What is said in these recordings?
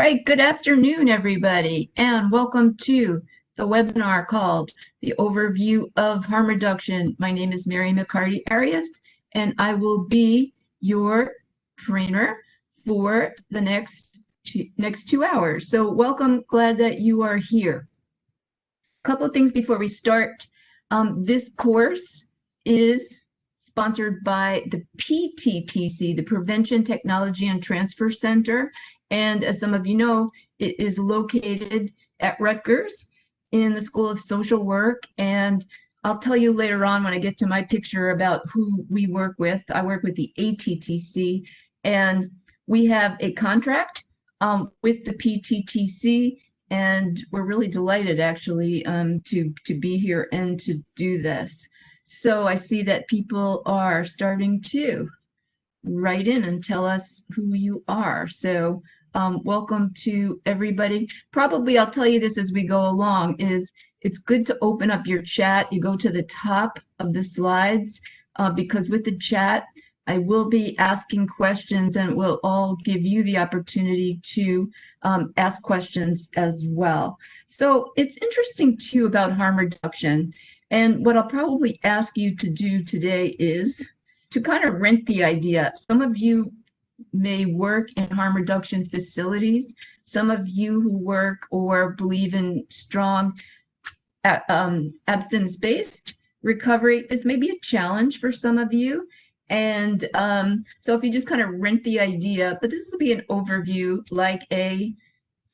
right, good afternoon, everybody, and welcome to the webinar called The Overview of Harm Reduction. My name is McCarty-Arias, and I will be your trainer for the next 2 hours. So welcome, glad that you are here. A couple of things before we start. This course is sponsored by the PTTC, the Prevention Technology and Transfer Center. And as some of you know, it is located at Rutgers in the School of Social Work. And I'll tell you later on when I get to my picture about who we work with. I work with the ATTC, and we have a contract with the PTTC, and we're really delighted actually to be here and to do this. So I see that people are starting to write in and tell us who you are. So welcome to everybody. Probably I'll tell you this as we go along, is it's good to open up your chat. You go to the top of the slides because with the chat, I will be asking questions and we'll all give you the opportunity to ask questions as well. So it's interesting too about harm reduction. And what I'll probably ask you to do today is to kind of rent the idea. Some of you may work in harm reduction facilities. Some of you who work or believe in strong abstinence-based recovery, this may be a challenge for some of you. And so if you just kind of rent the idea, but this will be an overview like a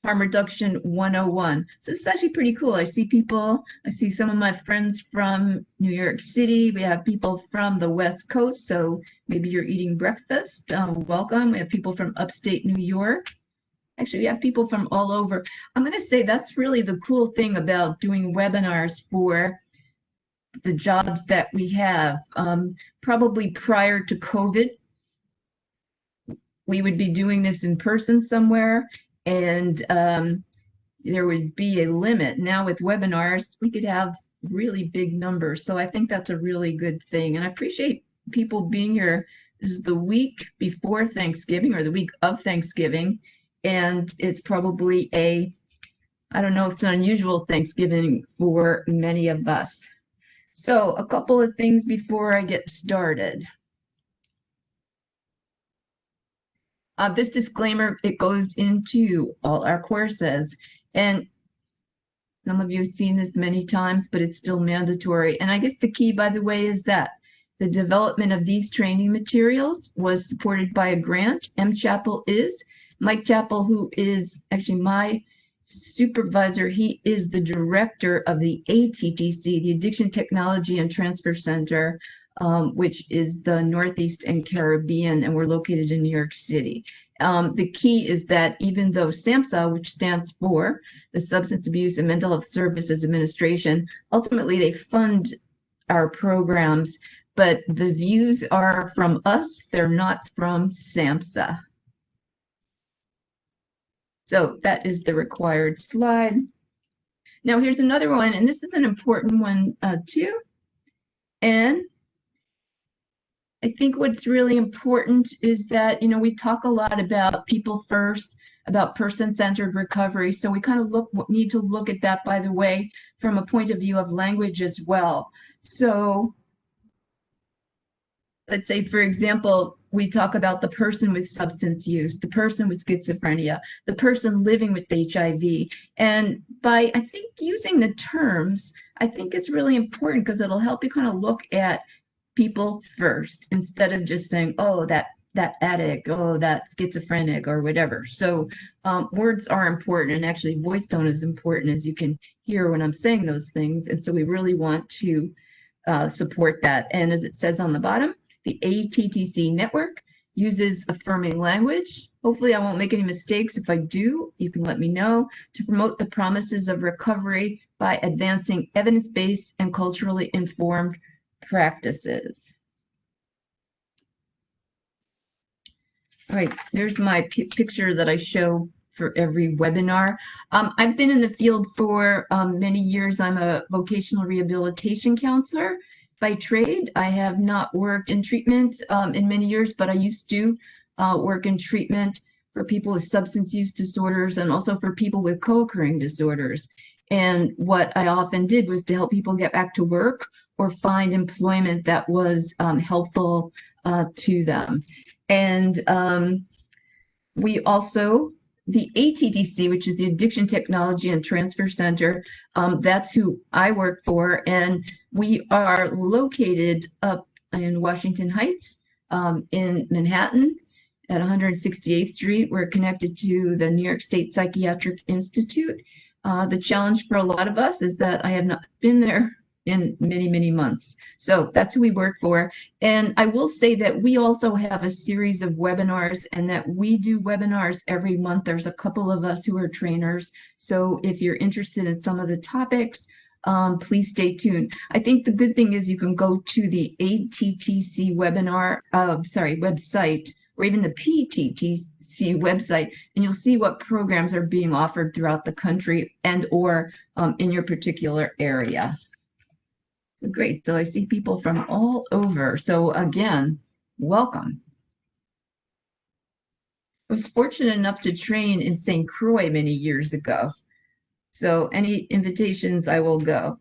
Harm Reduction 101. So this is actually pretty cool. I see some of my friends from New York City. We have people from the West Coast, so maybe you're eating breakfast. Welcome. We have people from upstate New York. Actually, we have people from all over. I'm going to say that's really the cool thing about doing webinars for the jobs that we have. Probably prior to COVID, we would be doing this in person somewhere, and there would be a limit. Now with webinars, we could have really big numbers. So I think that's a really good thing. And I appreciate people being here. This is the week before Thanksgiving or the week of Thanksgiving. And it's probably I don't know if it's an unusual Thanksgiving for many of us. So a couple of things before I get started. This disclaimer, it goes into all our courses, and some of you have seen this many times, but it's still mandatory. And I guess the key, by the way, is that the development of these training materials was supported by a grant. MChapel is. Mike Chappell, who is actually my supervisor, he is the director of the ATTC, the Addiction Technology and Transfer Center, which is the Northeast and Caribbean, and we're located in New York City. The key is that even though SAMHSA, which stands for the Substance Abuse and Mental Health Services Administration, ultimately they fund our programs, but the views are from us, they're not from SAMHSA. So that is the required slide. Now here's another one, and this is an important one too. And I think what's really important is that, you know, we talk a lot about people first, about person-centered recovery. So we kind of need to look at that, by the way, from a point of view of language as well. So let's say, for example, we talk about the person with substance use, the person with schizophrenia, the person living with HIV. And by, I think, using the terms, I think it's really important because it'll help you kind of look at people first instead of just saying, oh, that addict, oh, that schizophrenic or whatever. So words are important, and actually voice tone is important, as you can hear when I'm saying those things. And so we really want to support that. And as it says on the bottom, the ATTC network uses affirming language. Hopefully I won't make any mistakes. If I do, you can let me know, to promote the promises of recovery by advancing evidence-based and culturally informed practices. All right, there's my picture that I show for every webinar. I've been in the field for many years. I'm a vocational rehabilitation counselor by trade. I have not worked in treatment in many years, but I used to work in treatment for people with substance use disorders and also for people with co-occurring disorders. And what I often did was to help people get back to work or find employment that was helpful to them. And we also, the ATTC, which is the Addiction Technology and Transfer Center, that's who I work for. And we are located up in Washington Heights, in Manhattan at 168th Street. We're connected to the New York State Psychiatric Institute. The challenge for a lot of us is that I have not been there in many, many months. So that's who we work for. And I will say that we also have a series of webinars, and that we do webinars every month. There's a couple of us who are trainers. So if you're interested in some of the topics, please stay tuned. I think the good thing is you can go to the ATTC website, or even the PTTC website, and you'll see what programs are being offered throughout the country and or in your particular area. So great. So I see people from all over. So again, welcome. I was fortunate enough to train in St. Croix many years ago. So any invitations, I will go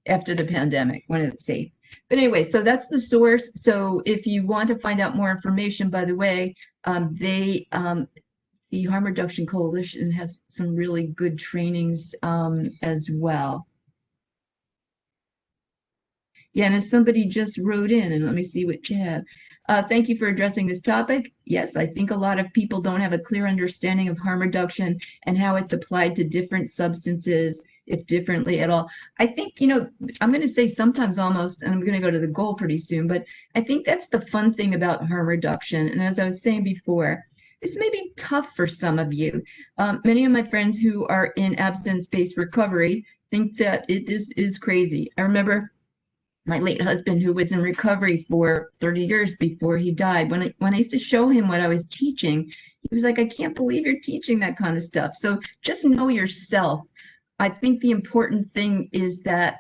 after the pandemic when it's safe. But anyway, so that's the source. So if you want to find out more information, by the way, the Harm Reduction Coalition has some really good trainings as well. Yeah, and as somebody just wrote in, and let me see what you have. Thank you for addressing this topic. Yes, I think a lot of people don't have a clear understanding of harm reduction and how it's applied to different substances, if differently at all. I think, you know, I'm going to say sometimes almost, and I'm going to go to the goal pretty soon, but I think that's the fun thing about harm reduction. And as I was saying before, this may be tough for some of you. Many of my friends who are in abstinence-based recovery think that this is crazy. I remember my late husband, who was in recovery for 30 years before he died, when I used to show him what I was teaching, he was like, I can't believe you're teaching that kind of stuff. So just know yourself. I think the important thing is that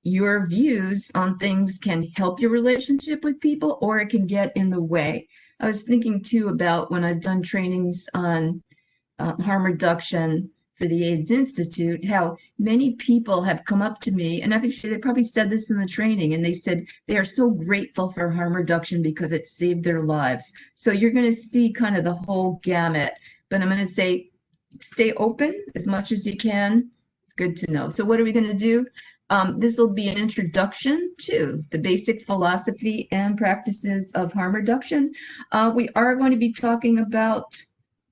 your views on things can help your relationship with people, or it can get in the way. I was thinking too about when I've done trainings on harm reduction for the AIDS Institute, how many people have come up to me, and actually they probably said this in the training, and they said they are so grateful for harm reduction because it saved their lives. So you're going to see kind of the whole gamut, but I'm going to say stay open as much as you can. It's good to know. So what are we going to do? This will be an introduction to the basic philosophy and practices of harm reduction. We are going to be talking about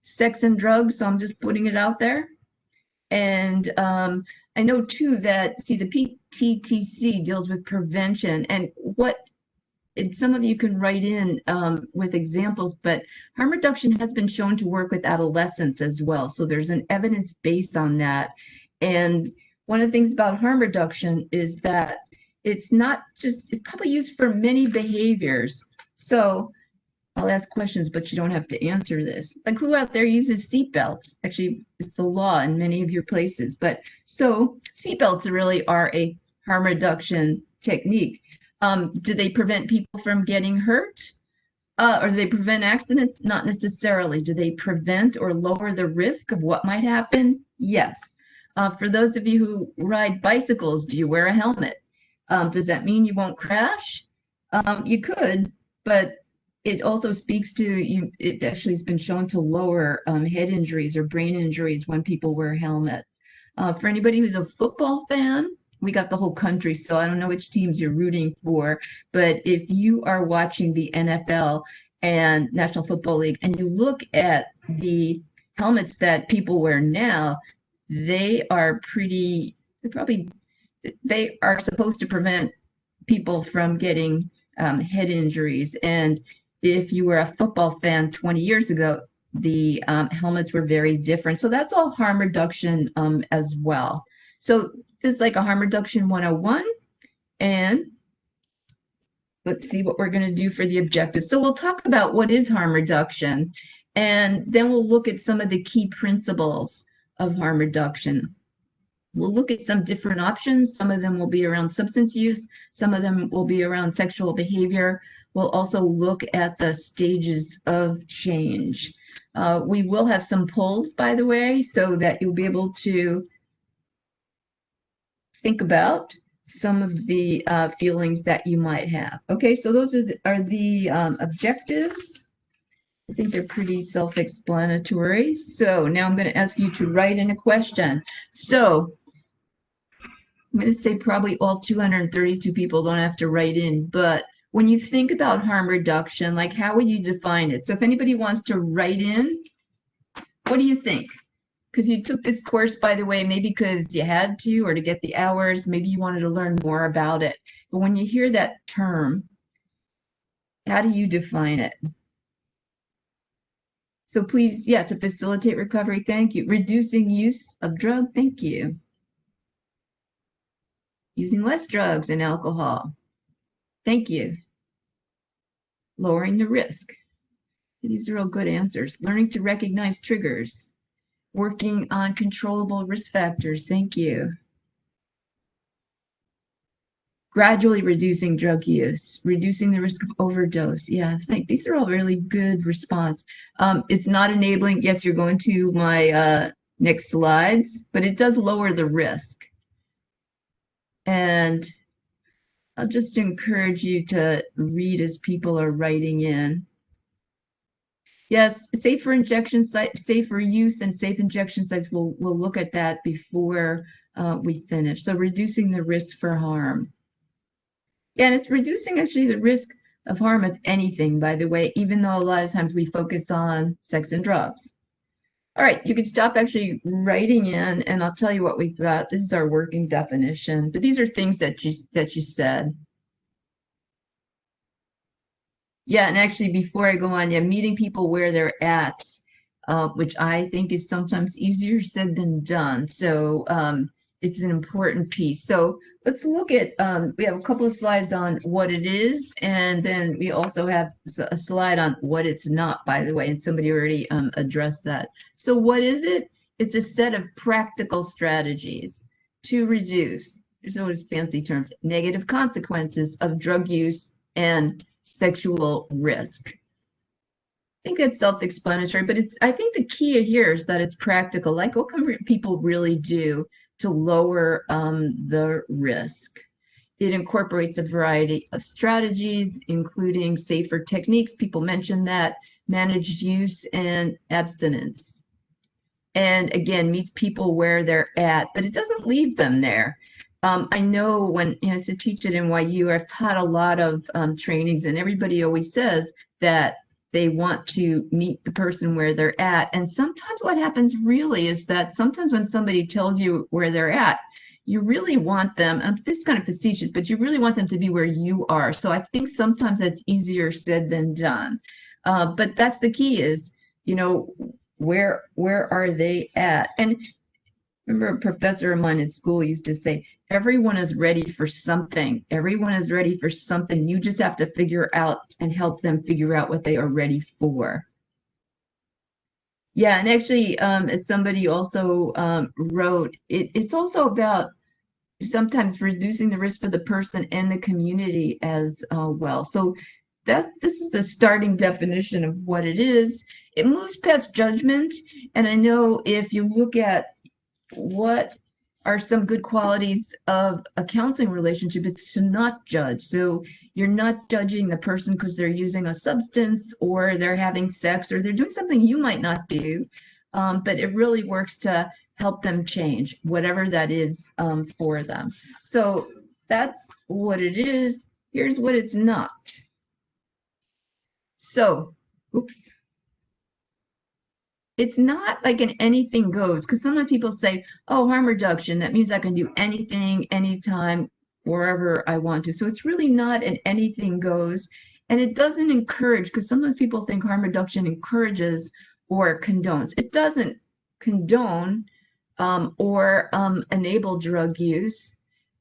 sex and drugs, so I'm just putting it out there. And I know too that, see, the PTTC deals with prevention, and some of you can write in with examples, but harm reduction has been shown to work with adolescents as well. So there's an evidence base on that. And one of the things about harm reduction is that it's probably used for many behaviors. So I'll ask questions, but you don't have to answer this. Like, who out there uses seatbelts? Actually, it's the law in many of your places. But so seatbelts really are a harm reduction technique. Do they prevent people from getting hurt? Or do they prevent accidents? Not necessarily. Do they prevent or lower the risk of what might happen? Yes. For those of you who ride bicycles, do you wear a helmet? Does that mean you won't crash? You could, but it also speaks to you. It actually has been shown to lower head injuries or brain injuries when people wear helmets. For anybody who's a football fan, we got the whole country, so I don't know which teams you're rooting for, but if you are watching the NFL and National Football League and you look at the helmets that people wear now, they are they are supposed to prevent people from getting head injuries. And if you were a football fan 20 years ago, the helmets were very different. So that's all harm reduction as well. So this is like a harm reduction 101. And let's see what we're going to do for the objective. So we'll talk about what is harm reduction, and then we'll look at some of the key principles of harm reduction. We'll look at some different options. Some of them will be around substance use. Some of them will be around sexual behavior. we'll also look at the stages of change. We will have some polls, by the way, so that you'll be able to think about some of the feelings that you might have. Okay, so those are the objectives. I think they're pretty self-explanatory. So now I'm going to ask you to write in a question. So I'm going to say probably all 232 people don't have to write in, but when you think about harm reduction, like how would you define it? So if anybody wants to write in, what do you think? Because you took this course, by the way, maybe because you had to or to get the hours, maybe you wanted to learn more about it. But when you hear that term, how do you define it? So please, yeah, to facilitate recovery, thank you. Reducing use of drug, thank you. Using less drugs and alcohol, thank you. Lowering the risk. These are all good answers. Learning to recognize triggers. Working on controllable risk factors, thank you. Gradually reducing drug use, reducing the risk of overdose. Yeah, I think these are all really good response. It's not enabling. Yes, you're going to my next slides, but it does lower the risk. And I'll just encourage you to read as people are writing in. Yes, safer injection sites, safer use and safe injection sites. We'll look at that before we finish. So reducing the risk for harm. Yeah, and it's reducing actually the risk of harm of anything, by the way, even though a lot of times we focus on sex and drugs. All right, you can stop actually writing in, and I'll tell you what we've got. This is our working definition, but these are things that you said. Yeah, and actually, before I go on, yeah, meeting people where they're at, which I think is sometimes easier said than done. So it's an important piece. So let's look at, we have a couple of slides on what it is, and then we also have a slide on what it's not, by the way, and somebody already addressed that. So what is it? It's a set of practical strategies to reduce, there's always fancy terms, negative consequences of drug use and sexual risk. I think that's self-explanatory, but I think the key here is that it's practical. Like, what can people really do to lower the risk? It incorporates a variety of strategies, including safer techniques. People mentioned that, managed use and abstinence. And again, meets people where they're at, but it doesn't leave them there. I know when, you know, to teach at NYU, I've taught a lot of trainings, and everybody always says that they want to meet the person where they're at. And sometimes what happens really is that sometimes when somebody tells you where they're at, you really want them, and this is kind of facetious, but you really want them to be where you are. So I think sometimes that's easier said than done. But that's the key is, you know, where are they at? And remember a professor of mine in school used to say, everyone is ready for something. Everyone is ready for something. You just have to figure out and help them figure out what they are ready for. Yeah, and actually, as somebody also wrote, it's also about sometimes reducing the risk for the person and the community as well. So this is the starting definition of what it is. It moves past judgment. And I know if you look at what are some good qualities of a counseling relationship, it's to not judge. So you're not judging the person because they're using a substance or they're having sex or they're doing something you might not do, but it really works to help them change, whatever that is for them. So that's what it is. Here's what it's not. So, oops. It's not like an anything goes, because sometimes people say, oh, harm reduction, that means I can do anything, anytime, wherever I want to. So it's really not an anything goes. And it doesn't encourage, because sometimes people think harm reduction encourages or condones. It doesn't condone or enable drug use.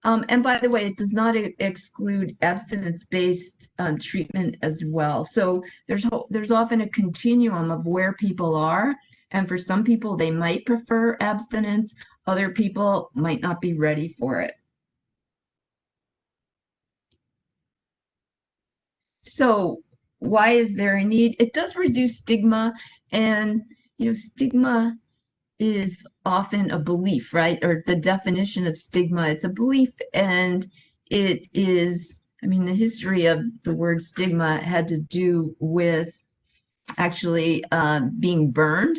And by the way, it does not exclude abstinence-based treatment as well. So there's often a continuum of where people are. And for some people, they might prefer abstinence. Other people might not be ready for it. So why is there a need? It does reduce stigma, and stigma is often a belief, right? Or the definition of stigma, it's a belief, and it is, I mean, the history of the word stigma had to do with actually being burned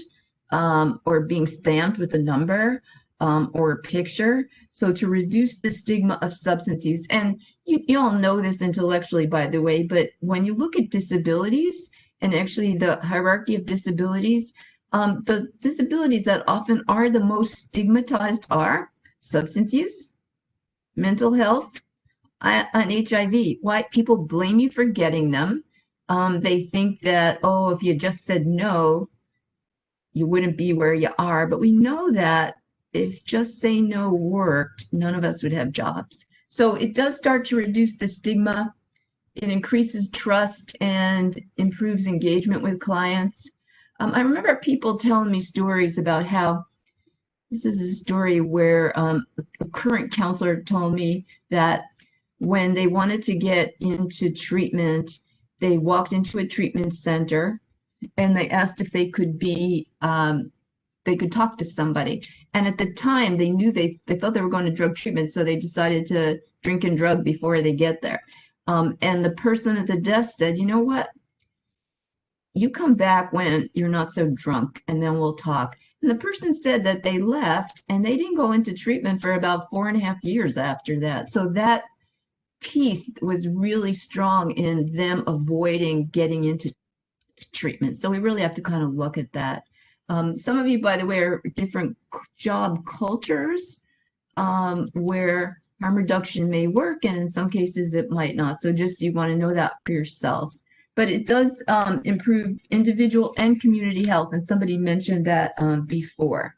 or being stamped with a number or a picture. So to reduce the stigma of substance use, and you all know this intellectually, by the way, but when you look at disabilities and actually the hierarchy of disabilities, the disabilities that often are the most stigmatized are substance use, mental health, and HIV. Why people blame you for getting them. They think that, oh, if you just said no, you wouldn't be where you are. But we know that if just say no worked, none of us would have jobs. So it does start to reduce the stigma. It increases trust and improves engagement with clients. I remember people telling me stories about how this is a story where a current counselor told me that when they wanted to get into treatment, they walked into a treatment center and they asked if they could they could talk to somebody. And at the time, they knew they thought they were going to drug treatment, so they decided to drink and drug before they get there. And the person at the desk said, you know what? You come back when you're not so drunk, and then we'll talk. And the person said that they left and they didn't go into treatment for about 4.5 years after that. So that piece was really strong in them avoiding getting into treatment. So we really have to kind of look at that. Some of you, by the way, are different job cultures where harm reduction may work, and in some cases it might not. So just you want to know that for yourselves. But it does improve individual and community health, and somebody mentioned that before.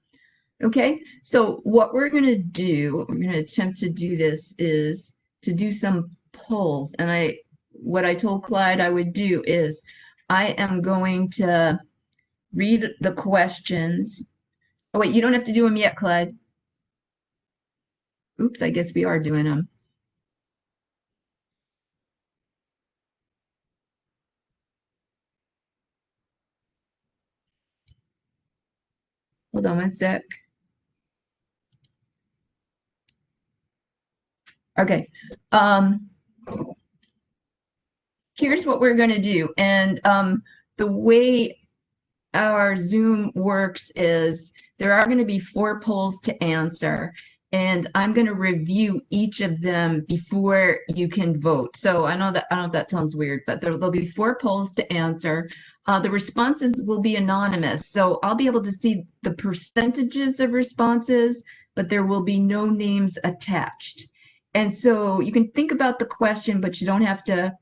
Okay, so what we're going to do, we're going to attempt to do this, is to do some polls. And what I told Clyde I would do is I am going to read the questions. Oh, wait, you don't have to do them yet, Clyde. Oops, I guess we are doing them. Hold on one sec. Okay. Here's what we're going to do. And the way our Zoom works is there are going to be 4 polls to answer, and I'm going to review each of them before you can vote. So I don't know if that sounds weird, but there'll be 4 polls to answer. The responses will be anonymous, so I'll be able to see the percentages of responses, but there will be no names attached. And so you can think about the question, but you don't have to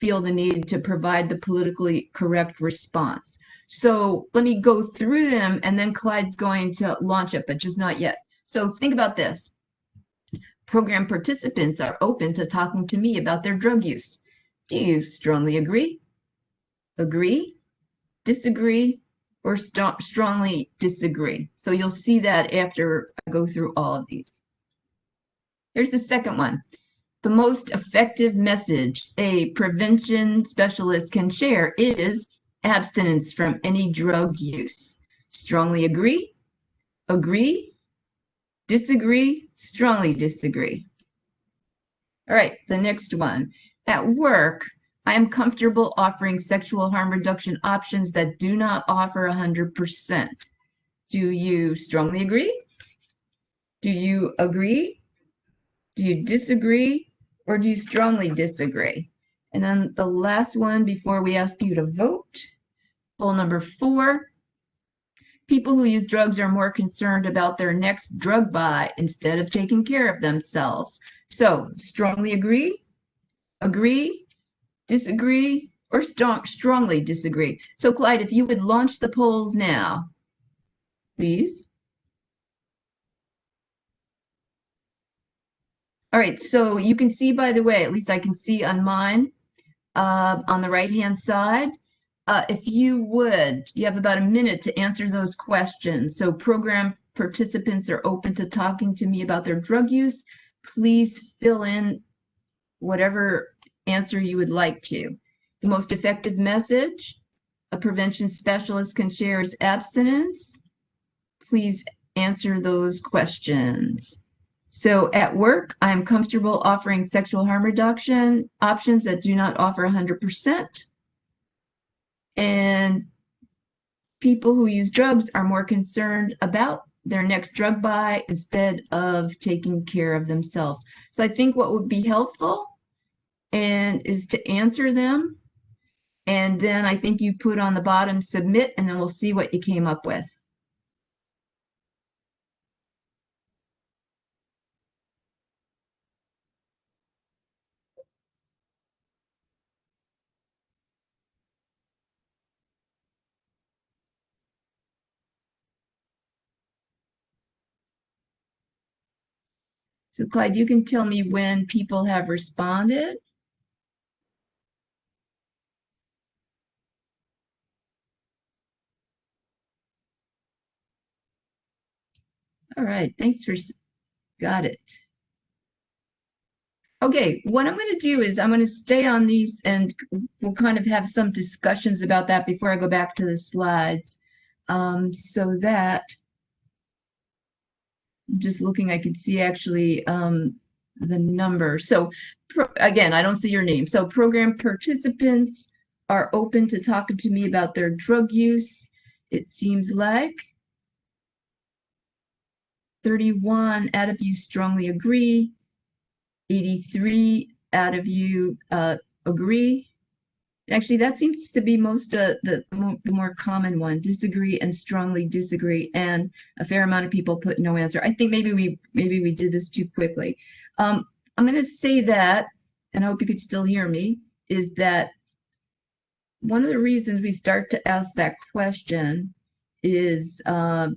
feel the need to provide the politically correct response. So let me go through them, and then Clyde's going to launch it, but just not yet. So think about this. Program participants are open to talking to me about their drug use. Do you strongly agree, disagree, or strongly disagree? So you'll see that after I go through all of these. Here's the second one. The most effective message a prevention specialist can share is abstinence from any drug use. Strongly agree, disagree, strongly disagree. All right, the next one. At work, I am comfortable offering sexual harm reduction options that do not offer 100%. Do you strongly agree? Do you agree? Do you disagree? Or do you strongly disagree? And then the last one before we ask you to vote, poll number 4. People who use drugs are more concerned about their next drug buy instead of taking care of themselves. So strongly agree, disagree, or strongly disagree. So Clyde, if you would launch the polls now, please. All right, so you can see, by the way, at least I can see on mine, on the right-hand side, if you would, you have about a minute to answer those questions. So program participants are open to talking to me about their drug use. Please fill in whatever answer you would like to. The most effective message a prevention specialist can share is abstinence. Please answer those questions. So at work, I'm comfortable offering sexual harm reduction options that do not offer 100%. And people who use drugs are more concerned about their next drug buy instead of taking care of themselves. So I think what would be helpful is to answer them. And then I think you put on the bottom submit, and then we'll see what you came up with. So Clyde, you can tell me when people have responded. All right, thanks for, got it. Okay, what I'm going to do is I'm going to stay on these and we'll kind of have some discussions about that before I go back to the slides. So that, just looking, I could see actually the number. So again, I don't see your name. So program participants are open to talking to me about their drug use. It seems like 31 out of you strongly agree. 83 out of you agree. Actually, that seems to be most the more common one: disagree and strongly disagree, and a fair amount of people put no answer. I think maybe we did this too quickly. I'm going to say that, and I hope you could still hear me, is that one of the reasons we start to ask that question is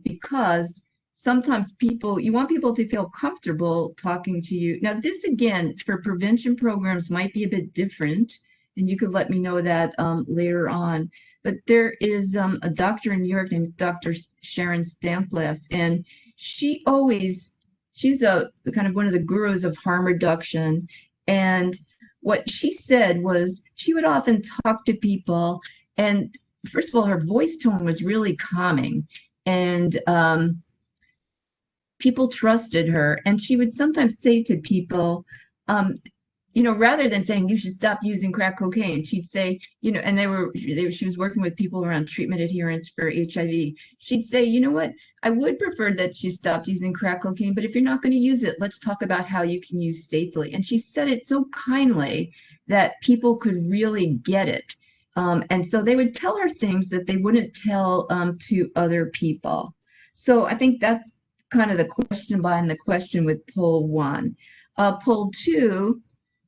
because sometimes you want people to feel comfortable talking to you. Now, this again, for prevention programs might be a bit different, and you could let me know that later on. But there is a doctor in New York named Dr. Sharon Stampfleff, and she's a kind of one of the gurus of harm reduction. And what she said was she would often talk to people, and first of all, her voice tone was really calming, and people trusted her. And she would sometimes say to people, rather than saying you should stop using crack cocaine, she'd say, and she was working with people around treatment adherence for HIV. She'd say, you know what, I would prefer that you stopped using crack cocaine, but if you're not going to use it, let's talk about how you can use safely. And she said it so kindly that people could really get it. And so they would tell her things that they wouldn't tell to other people. So I think that's kind of the question behind the question with poll 1. Poll 2,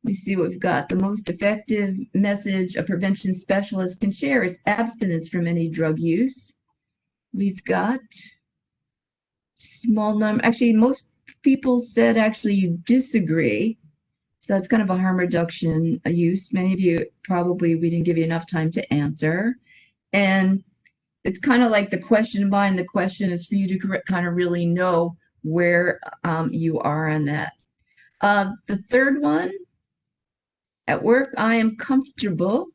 let me see what we've got. The most effective message a prevention specialist can share is abstinence from any drug use. We've got small number. Actually, most people said actually you disagree. So that's kind of a harm reduction use. Many of you probably, we didn't give you enough time to answer. And it's kind of like the question behind the question is for you to kind of really know where you are on that. The third one, at work, I am comfortable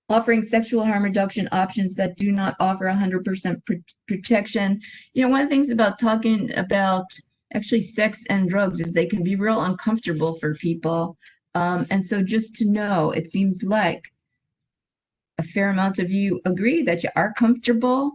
offering sexual harm reduction options that do not offer 100% protection. One of the things about talking about actually sex and drugs is they can be real uncomfortable for people. And so just to know, it seems like a fair amount of you agree that you are comfortable,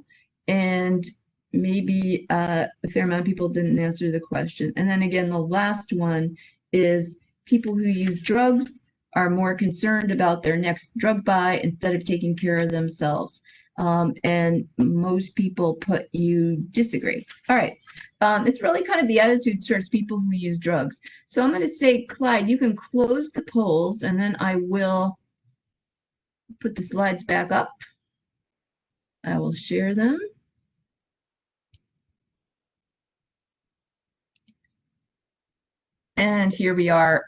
and maybe a fair amount of people didn't answer the question. And then again, the last one is people who use drugs are more concerned about their next drug buy instead of taking care of themselves. And most people put you disagree. All right. It's really kind of the attitude towards people who use drugs. So I'm going to say, Clyde, you can close the polls, and then I will put the slides back up. I will share them. And here we are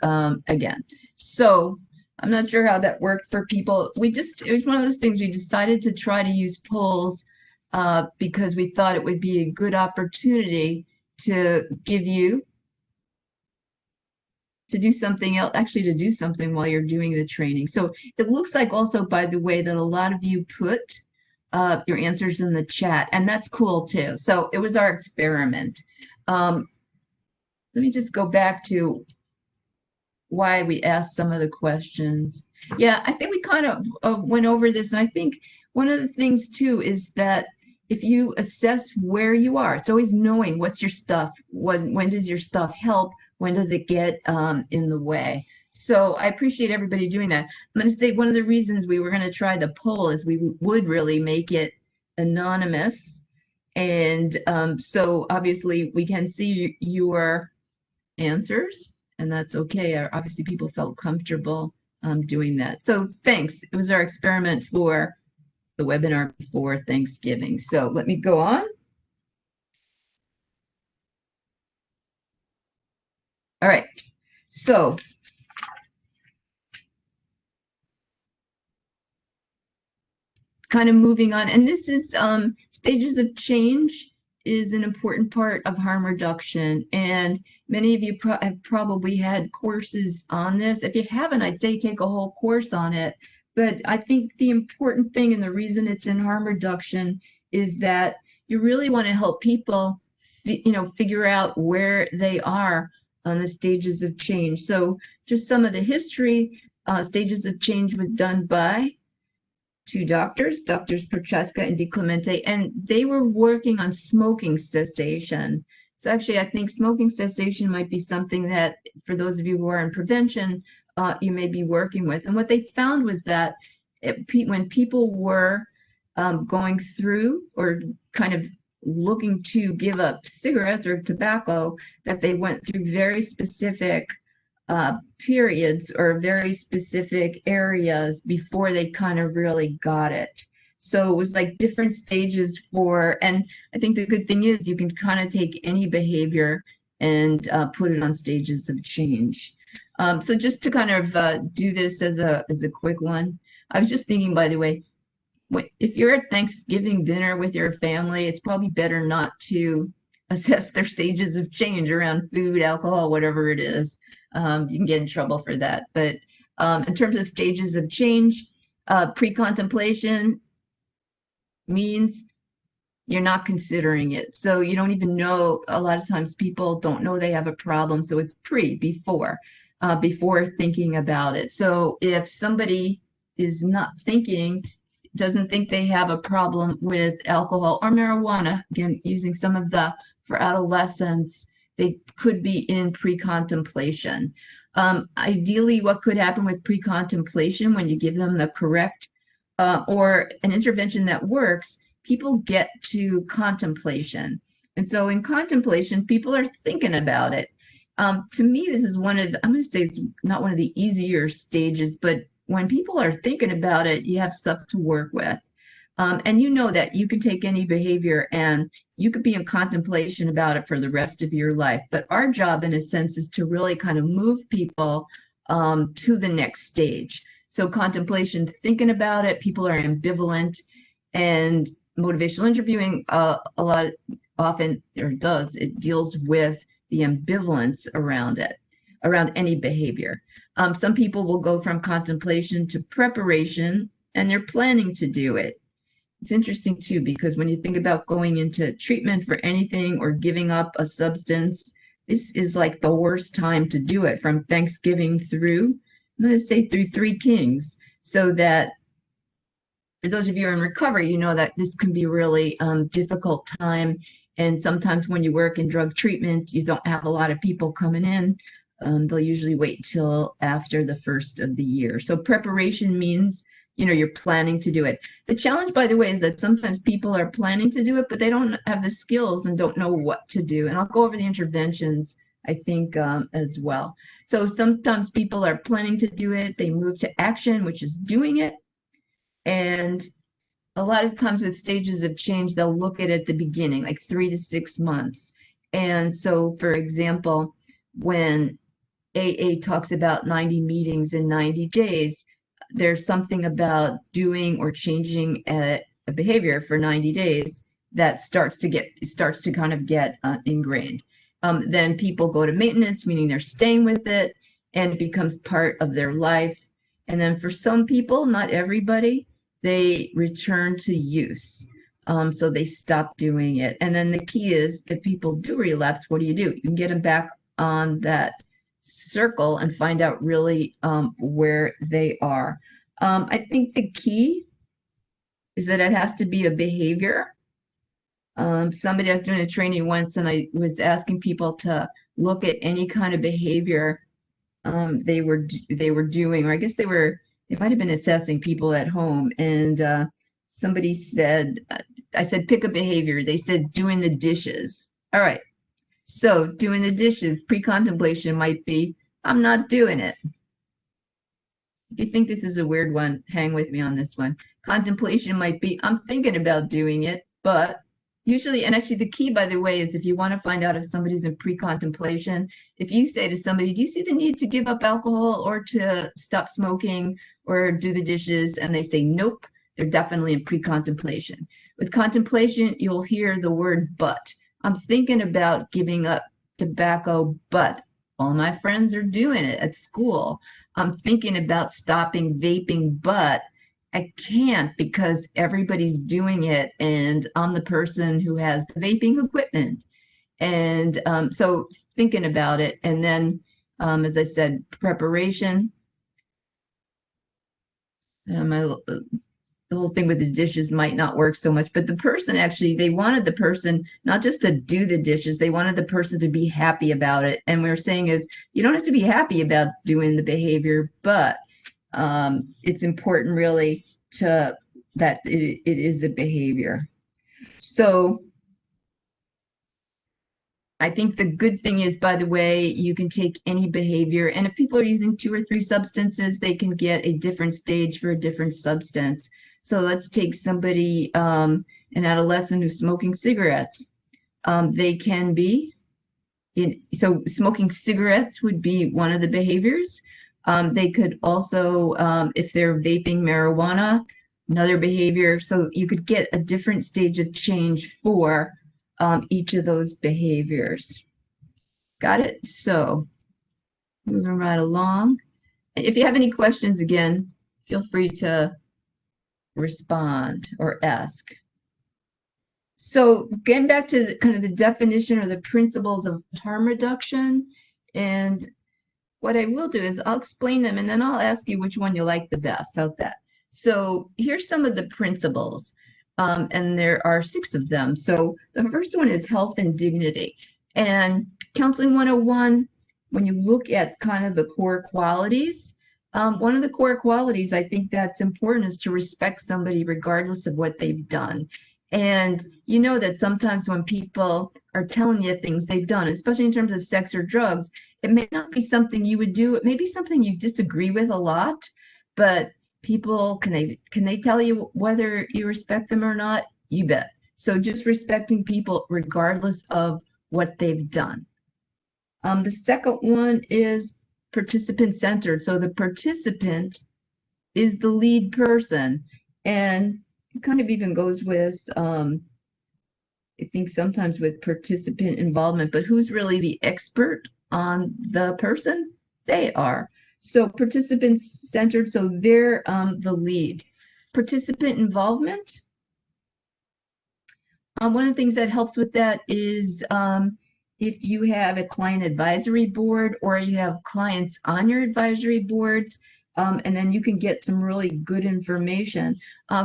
again. So I'm not sure how that worked for people. It was one of those things we decided to try to use polls because we thought it would be a good opportunity to give you to do something else, actually to do something while you're doing the training. So it looks like also, by the way, that a lot of you put your answers in the chat, and that's cool too. So it was our experiment. Let me just go back to why we asked some of the questions. Yeah, I think we kind of went over this, and I think one of the things too is that if you assess where you are, it's always knowing what's your stuff, when does your stuff help, when does it get in the way. So I appreciate everybody doing that. I'm going to say one of the reasons we were going to try the poll is we would really make it anonymous. And so obviously we can see your answers, and that's okay. Obviously people felt comfortable doing that. So thanks. It was our experiment for the webinar before Thanksgiving. So let me go on. All right. So kind of moving on, and this is stages of change is an important part of harm reduction, and many of you have probably had courses on this. If you haven't, I'd say take a whole course on it. But I think the important thing and the reason it's in harm reduction is that you really want to help people, figure out where they are on the stages of change. So just some of the history, stages of change was done by two doctors, Doctors Prochaska and DiClemente, and they were working on smoking cessation. So actually, I think smoking cessation might be something that, for those of you who are in prevention, you may be working with. And what they found was that when people were going through or kind of looking to give up cigarettes or tobacco, that they went through very specific periods or very specific areas before they kind of really got it. So it was like different stages and I think the good thing is you can kind of take any behavior and put it on stages of change. So just to kind of do this as a quick one, I was just thinking, by the way, if you're at Thanksgiving dinner with your family, it's probably better not to assess their stages of change around food, alcohol, whatever it is. You can get in trouble for that. But in terms of stages of change, pre-contemplation means you're not considering it. So you don't even know, a lot of times people don't know they have a problem. So it's before thinking about it. So if somebody is not thinking, doesn't think they have a problem with alcohol or marijuana, again, using some of for adolescents, they could be in pre-contemplation. Ideally, what could happen with pre-contemplation when you give them the correct or an intervention that works, people get to contemplation. And so in contemplation, people are thinking about it. To me, this is I'm going to say it's not one of the easier stages, but when people are thinking about it, you have stuff to work with. And you know that you can take any behavior and you could be in contemplation about it for the rest of your life. But our job, in a sense, is to really kind of move people to the next stage. So contemplation, thinking about it, people are ambivalent, and motivational interviewing it deals with the ambivalence around it, around any behavior. Some people will go from contemplation to preparation, and they're planning to do it. It's interesting too, because when you think about going into treatment for anything or giving up a substance, this is like the worst time to do it, from Thanksgiving through, I'm going to say through Three Kings, so that for those of you who are in recovery, you know that this can be a really difficult time. And sometimes when you work in drug treatment, you don't have a lot of people coming in. They'll usually wait till after the first of the year. So preparation means, you're planning to do it. The challenge, by the way, is that sometimes people are planning to do it, but they don't have the skills and don't know what to do. And I'll go over the interventions, I think, as well. So sometimes people are planning to do it. They move to action, which is doing it. And a lot of times with stages of change, they'll look at it at the beginning, like 3 to 6 months. And so, for example, when AA talks about 90 meetings in 90 days, there's something about doing or changing a behavior for 90 days that starts to kind of get ingrained. Then people go to maintenance, meaning they're staying with it. and it becomes part of their life. And then for some people, not everybody, they return to use. So they stop doing it. And then the key is if people do relapse, what do? You can get them back on that circle and find out really where they are. I think the key is that it has to be a behavior. Somebody I was doing a training once, and I was asking people to look at any kind of behavior they were doing, or I guess they might have been assessing people at home. And somebody said, I said, pick a behavior. They said doing the dishes. All right. So doing the dishes, pre-contemplation might be, I'm not doing it. If you think this is a weird one, hang with me on this one. Contemplation might be, I'm thinking about doing it, but usually, and actually the key, by the way, is if you want to find out if somebody's in pre-contemplation, if you say to somebody, do you see the need to give up alcohol or to stop smoking or do the dishes? And they say, nope, they're definitely in pre-contemplation. With contemplation, you'll hear the word but. I'm thinking about giving up tobacco, but all my friends are doing it at school. I'm thinking about stopping vaping, but I can't because everybody's doing it and I'm the person who has the vaping equipment. And so thinking about it, and then, as I said, preparation. The whole thing with the dishes might not work so much, but the person actually, they wanted the person not just to do the dishes, they wanted the person to be happy about it. And we were saying is, you don't have to be happy about doing the behavior, but it's important really that it is the behavior. So I think the good thing is, by the way, you can take any behavior, and if people are using 2 or 3 substances, they can get a different stage for a different substance. So let's take somebody, an adolescent who's smoking cigarettes. They can be so smoking cigarettes would be one of the behaviors. They could also, if they're vaping marijuana, another behavior. So you could get a different stage of change for each of those behaviors. Got it? So moving right along. If you have any questions, again, feel free to respond or ask. So getting back to kind of the definition or the principles of harm reduction, and what I will do is I'll explain them and then I'll ask you which one you like the best. How's that? So here's some of the principles, and there are 6 of them. So the first one is health and dignity. And Counseling 101, when you look at kind of the core qualities, one of the core qualities I think that's important is to respect somebody regardless of what they've done. And you know that sometimes when people are telling you things they've done, especially in terms of sex or drugs, it may not be something you would do. It may be something you disagree with a lot, but people, can they tell you whether you respect them or not? You bet. So just respecting people regardless of what they've done. The second one is participant-centered. So the participant is the lead person, and it kind of even goes with, I think sometimes with participant involvement, but who's really the expert on the person? They are. So participant-centered, so they're the lead. Participant involvement, one of the things that helps with that is if you have a client advisory board or you have clients on your advisory boards, and then you can get some really good information.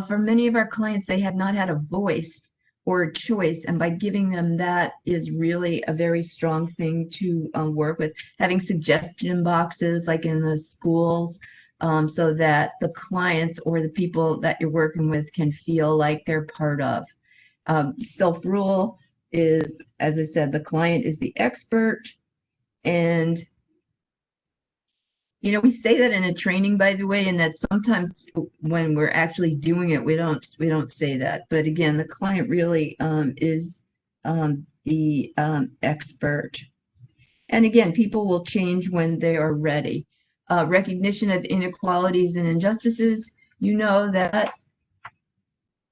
For many of our clients, they have not had a voice or a choice, and by giving them that is really a very strong thing to work with. Having suggestion boxes like in the schools, so that the clients or the people that you're working with can feel like they're part of. Self-rule is, as I said, the client is the expert. And you know, we say that in a training, by the way, and that sometimes when we're actually doing it, we don't say that. But again, the client really is the expert. And again, people will change when they are ready. Recognition of inequalities and injustices, you know that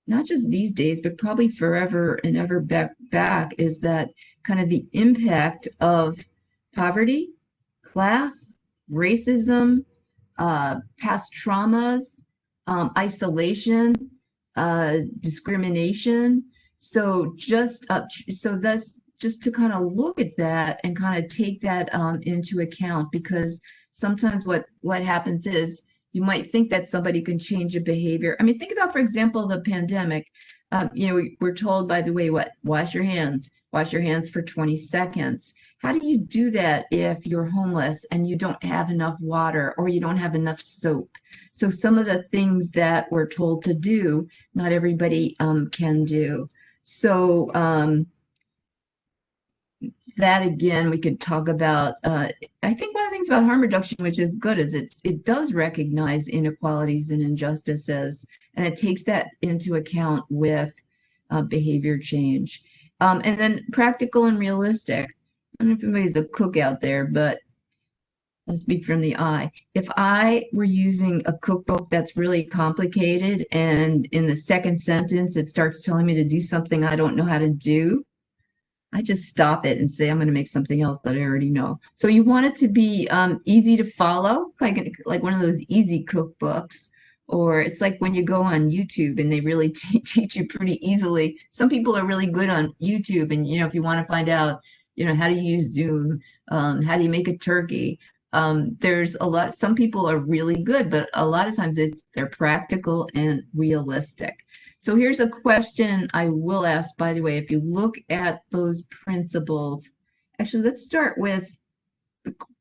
not just these days, but probably forever and ever back is that kind of the impact of poverty, class, racism, past traumas, isolation, discrimination. So so that's just to kind of look at that and kind of take that into account, because sometimes what happens is you might think that somebody can change a behavior. I mean, think about, for example, the pandemic. We're told, by the way, wash your hands for 20 seconds. How do you do that if you're homeless and you don't have enough water or you don't have enough soap? So some of the things that we're told to do, not everybody can do. So that again, we could talk about. I think one of the things about harm reduction, which is good, is it does recognize inequalities and injustices, and it takes that into account with behavior change. And then practical and realistic. I don't know if anybody's a cook out there, but I'll speak from the eye. If I were using a cookbook that's really complicated and in the second sentence it starts telling me to do something I don't know how to do, I just stop it and say, I'm going to make something else that I already know. So you want it to be easy to follow, like one of those easy cookbooks. Or it's like when you go on YouTube and they really teach you pretty easily. Some people are really good on YouTube, and if you want to find out, how to use Zoom, how do you make a turkey? There's a lot. Some people are really good, but a lot of times they're practical and realistic. So here's a question I will ask, by the way. If you look at those principles, actually, let's start with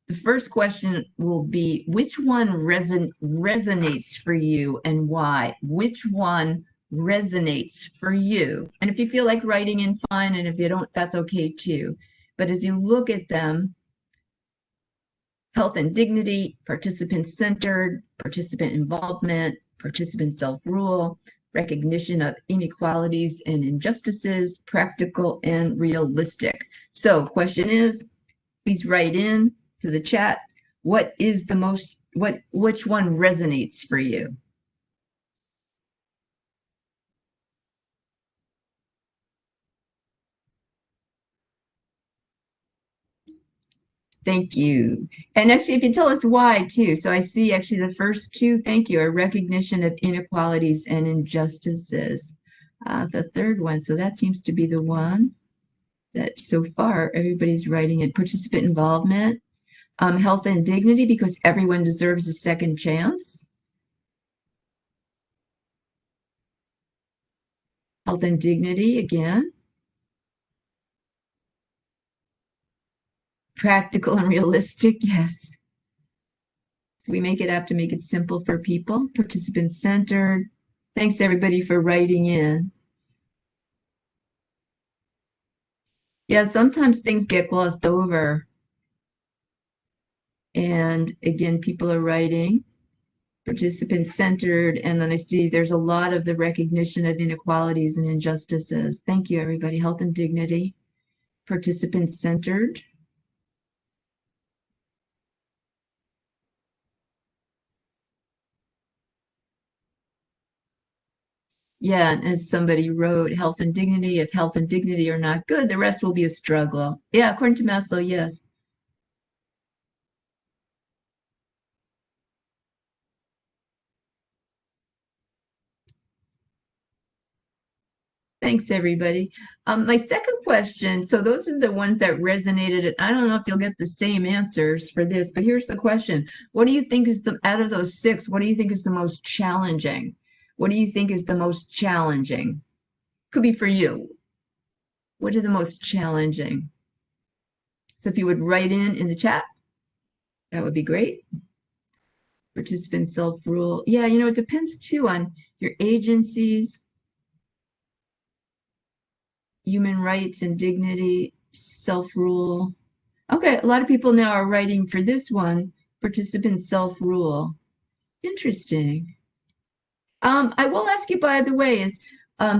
the first question will be, which one resonates for you and why? Which one resonates for you? And if you feel like writing in, fine, and if you don't, that's okay too. But as you look at them, health and dignity, participant-centered, participant involvement, participant self-rule, recognition of inequalities and injustices, practical and realistic. So question is, please write in to the chat, which one resonates for you? Thank you. And actually, if you tell us why too. So I see actually the first two, thank you, are recognition of inequalities and injustices. The third one, so that seems to be the one that so far everybody's writing it. Participant involvement, health and dignity, because everyone deserves a second chance. Health and dignity again. Practical and realistic, yes. We have to make it simple for people. Participant-centered. Thanks everybody for writing in. Yeah, sometimes things get glossed over. And again, people are writing participant-centered, and then I see there's a lot of the recognition of inequalities and injustices. Thank you, everybody. Health and dignity, participant-centered. Yeah, and as somebody wrote, health and dignity, if health and dignity are not good, the rest will be a struggle. Yeah, according to Maslow, yes. Thanks, everybody. My second question, so those are the ones that resonated, and I don't know if you'll get the same answers for this, but here's the question. What do you think is out of those six, what do you think is the most challenging? What do you think is the most challenging? Could be for you. What are the most challenging? So if you would write in the chat, that would be great. Participant self-rule. Yeah, it depends too on your agencies, human rights and dignity, self-rule. Okay, a lot of people now are writing for this one, participant self-rule. Interesting. I will ask you, by the way,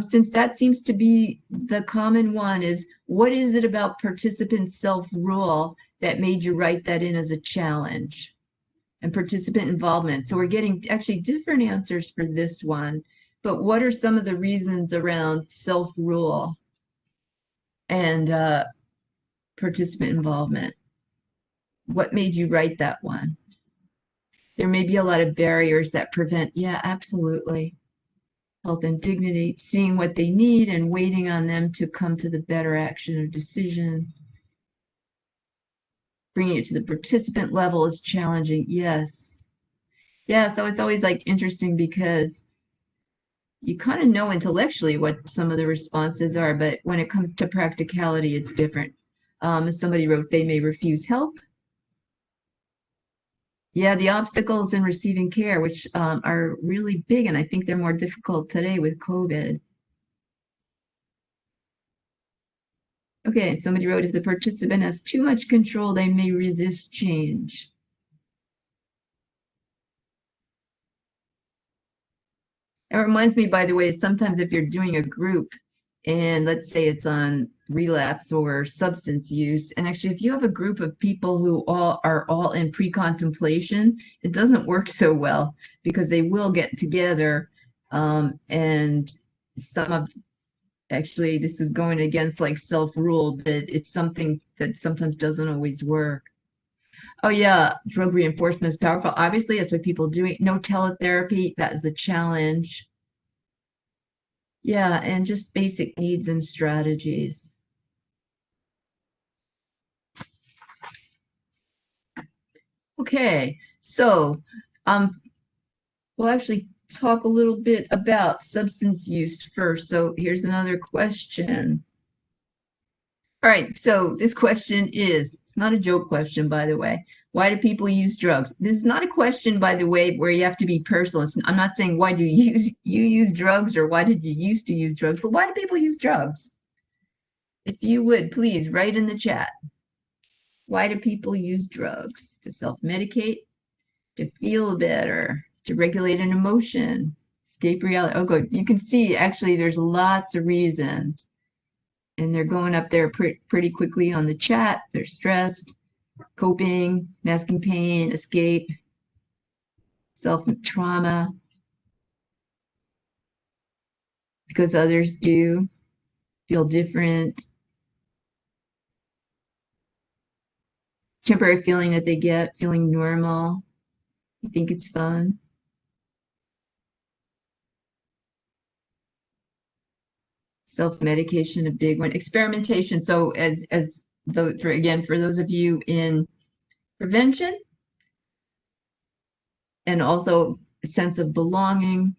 since that seems to be the common one, is what is it about participant self-rule that made you write that in as a challenge? And participant involvement. So we're getting actually different answers for this one, but what are some of the reasons around self-rule and participant involvement? What made you write that one? There may be a lot of barriers that prevent, yeah, absolutely, health and dignity, seeing what they need and waiting on them to come to the better action or decision. Bringing it to the participant level is challenging, yes. Yeah, so it's always like interesting because you kind of know intellectually what some of the responses are, but when it comes to practicality, it's different. As somebody wrote, they may refuse help. Yeah, the obstacles in receiving care, which are really big, and I think they're more difficult today with COVID. Okay, and somebody wrote, if the participant has too much control, they may resist change. It reminds me, by the way, sometimes if you're doing a group and let's say it's on relapse or substance use, and actually if you have a group of people who are all in pre-contemplation, it doesn't work so well because they will get together and some of actually this is going against like self-rule, but it's something that sometimes doesn't always work. Oh yeah, drug reinforcement is powerful. Obviously, that's what people do. No teletherapy, that is a challenge. Yeah, and just basic needs and strategies. Okay, so we'll actually talk a little bit about substance use first. So here's another question. All right, so this question is, it's not a joke question, by the way. Why do people use drugs? This is not a question, by the way, where you have to be personal. I'm not saying why do you use drugs or why did you used to use drugs, but why do people use drugs? If you would, please write in the chat. Why do people use drugs? To self-medicate, to feel better, to regulate an emotion, escape reality. Oh, good. You can see actually there's lots of reasons. And they're going up there pretty quickly on the chat. They're stressed, coping, masking pain, escape, self-trauma, because others do, feel different, temporary feeling that they get, feeling normal, you think it's fun. Self-medication, a big one. Experimentation. So as though for again, for those of you in prevention and also a sense of belonging,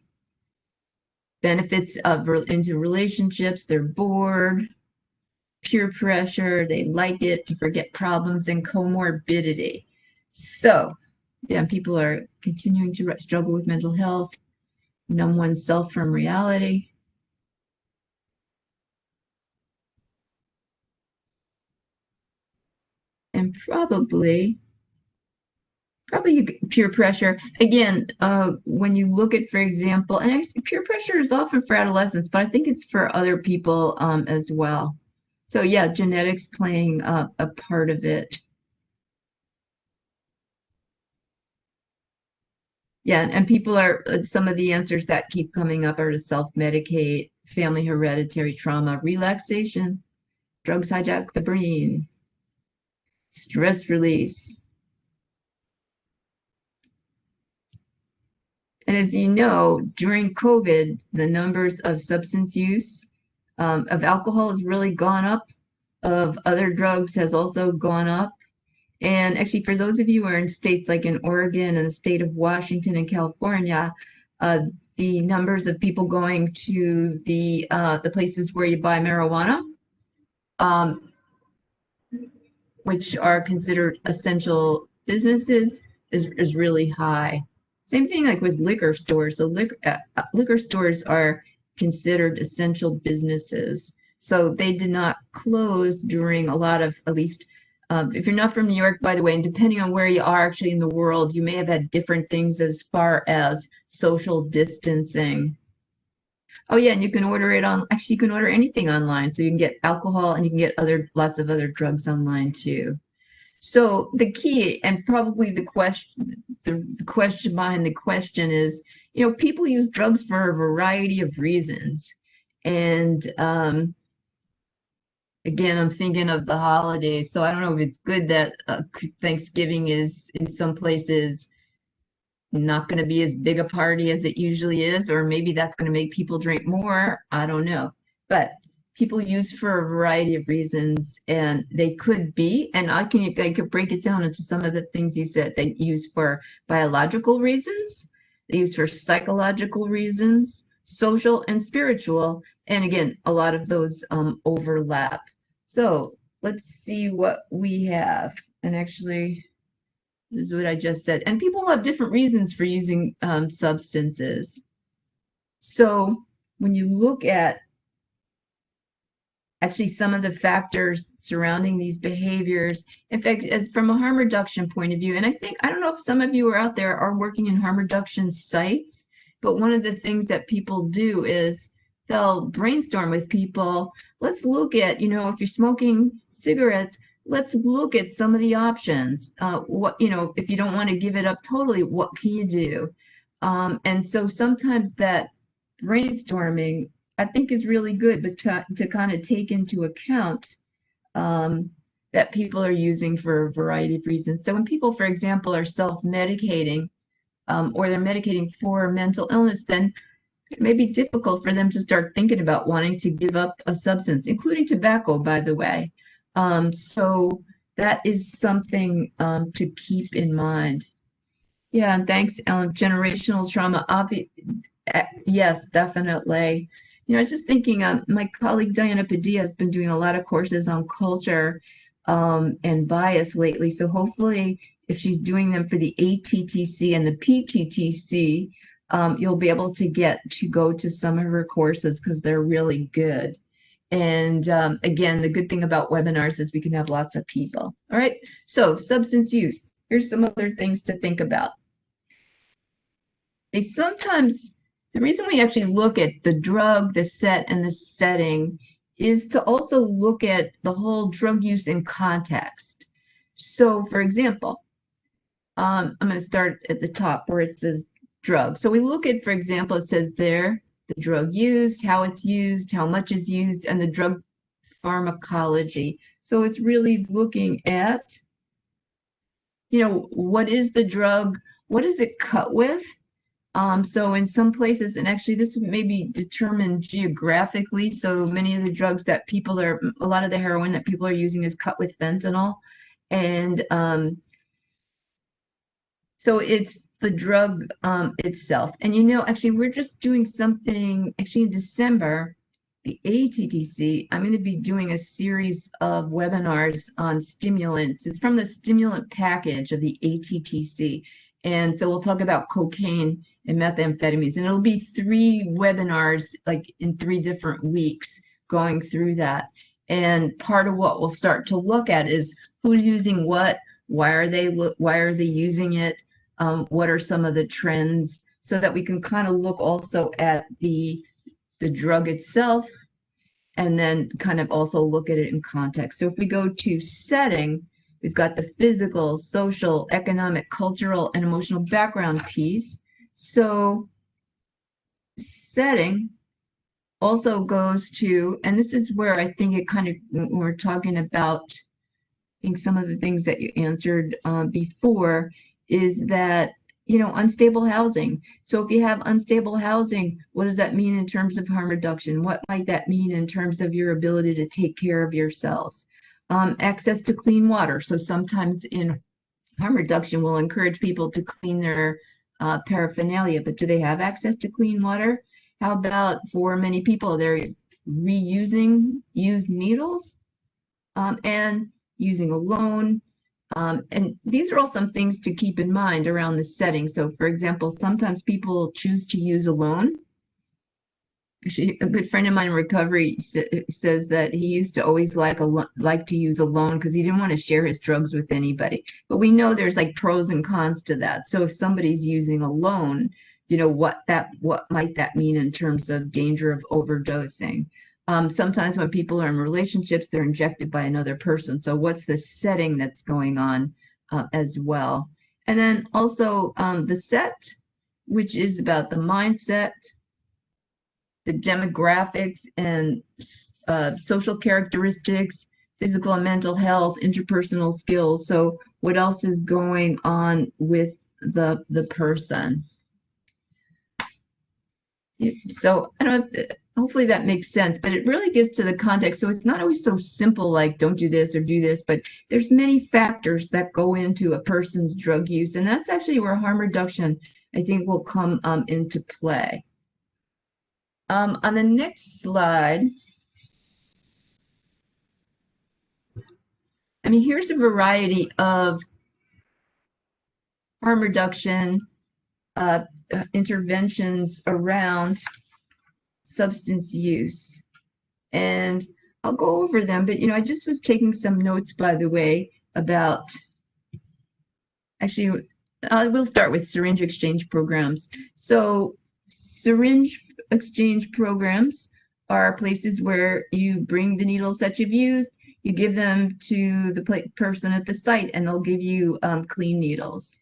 benefits of into relationships, they're bored, peer pressure, they like it to forget problems and comorbidity. So yeah, people are continuing to struggle with mental health, numb oneself from reality. And probably peer pressure. Again, when you look at, for example, and actually peer pressure is often for adolescents, but I think it's for other people as well. So yeah, genetics playing a part of it. Yeah, and people are, some of the answers that keep coming up are to self-medicate, family hereditary trauma, relaxation, drugs hijack the brain, stress release. And as you know, during COVID, the numbers of substance use of alcohol has really gone up, of other drugs has also gone up. And actually, for those of you who are in states like in Oregon and the state of Washington and California, the numbers of people going to the places where you buy marijuana, um, which are considered essential businesses, is really high. Same thing like with liquor stores. So liquor stores are considered essential businesses. So they did not close during a lot of, at least if you're not from New York, by the way, and depending on where you are actually in the world, you may have had different things as far as social distancing. Oh yeah, and you can order it on, actually you can order anything online. So you can get alcohol and you can get lots of other drugs online too. So the key and probably the question behind the question is, people use drugs for a variety of reasons. And again, I'm thinking of the holidays. So I don't know if it's good that Thanksgiving is in some places not going to be as big a party as it usually is, or maybe that's going to make people drink more. I don't know. But people use for a variety of reasons, and they could be, and I could break it down into some of the things you said. They use for biological reasons, they use for psychological reasons, social and spiritual, and again, a lot of those overlap. So let's see what we have. And actually, this is what I just said. And people have different reasons for using substances. So when you look at actually some of the factors surrounding these behaviors, in fact, as from a harm reduction point of view, and I don't know if some of you are out there are working in harm reduction sites, but one of the things that people do is they'll brainstorm with people. Let's look at, if you're smoking cigarettes, let's look at some of the options. What, if you don't want to give it up totally, what can you do? And so sometimes that brainstorming, I think, is really good, but to kind of take into account that people are using for a variety of reasons. So when people, for example, are self-medicating or they're medicating for mental illness, then it may be difficult for them to start thinking about wanting to give up a substance, including tobacco, by the way. So that is something to keep in mind. Yeah, and thanks, Ellen. Generational trauma, yes, definitely. I was just thinking, my colleague Diana Padilla has been doing a lot of courses on culture and bias lately. So hopefully, if she's doing them for the ATTC and the PTTC, you'll be able to get to go to some of her courses because they're really good. And again, the good thing about webinars is we can have lots of people. All right, so substance use. Here's some other things to think about. The reason we actually look at the drug, the set, and the setting is to also look at the whole drug use in context. So for example, I'm going to start at the top where it says drug. So we look at, for example, it says there, the drug used, how it's used, how much is used, and the drug pharmacology. So it's really looking at, what is the drug? What is it cut with? So in some places, and actually this may be determined geographically, so many of the drugs that a lot of the heroin that people are using is cut with fentanyl. And so it's the drug itself. And actually we're just doing something, actually in December, the ATTC, I'm going to be doing a series of webinars on stimulants. It's from the stimulant package of the ATTC. And so we'll talk about cocaine and methamphetamines. And it'll be 3 webinars, like in 3 different weeks, going through that. And part of what we'll start to look at is who's using what, why are they using it, what are some of the trends, so that we can kind of look also at the drug itself, and then kind of also look at it in context. So if we go to setting, we've got the physical, social, economic, cultural, and emotional background piece. So setting also goes to, and this is where I think it kind of, when we're talking about, I think some of the things that you answered before, is that, unstable housing. So if you have unstable housing, what does that mean in terms of harm reduction? What might that mean in terms of your ability to take care of yourselves? Access to clean water. So sometimes in harm reduction, we'll encourage people to clean their paraphernalia, but do they have access to clean water? How about for many people, they're reusing used needles and using a loan. And these are all some things to keep in mind around the setting. So for example, sometimes people choose to use a loan. Actually, a good friend of mine in recovery says that he used to always like to use a loan because he didn't want to share his drugs with anybody. But we know there's like pros and cons to that. So if somebody's using a loan, what might that mean in terms of danger of overdosing? Sometimes when people are in relationships, they're injected by another person. So what's the setting that's going on as well? And then also the set, which is about the mindset, the demographics and social characteristics, physical and mental health, interpersonal skills. So what else is going on with the person. So I don't know if, hopefully that makes sense, but it really gets to the context. So it's not always so simple like don't do this or do this, but there's many factors that go into a person's drug use. And that's actually where harm reduction, I think, will come into play. On the next slide, I mean, here's a variety of harm reduction interventions around substance use. And I'll go over them, but I just was taking some notes, by the way, about, actually, we'll start with syringe exchange programs. So syringe exchange programs are places where you bring the needles that you've used, you give them to the person at the site, and they'll give you clean needles.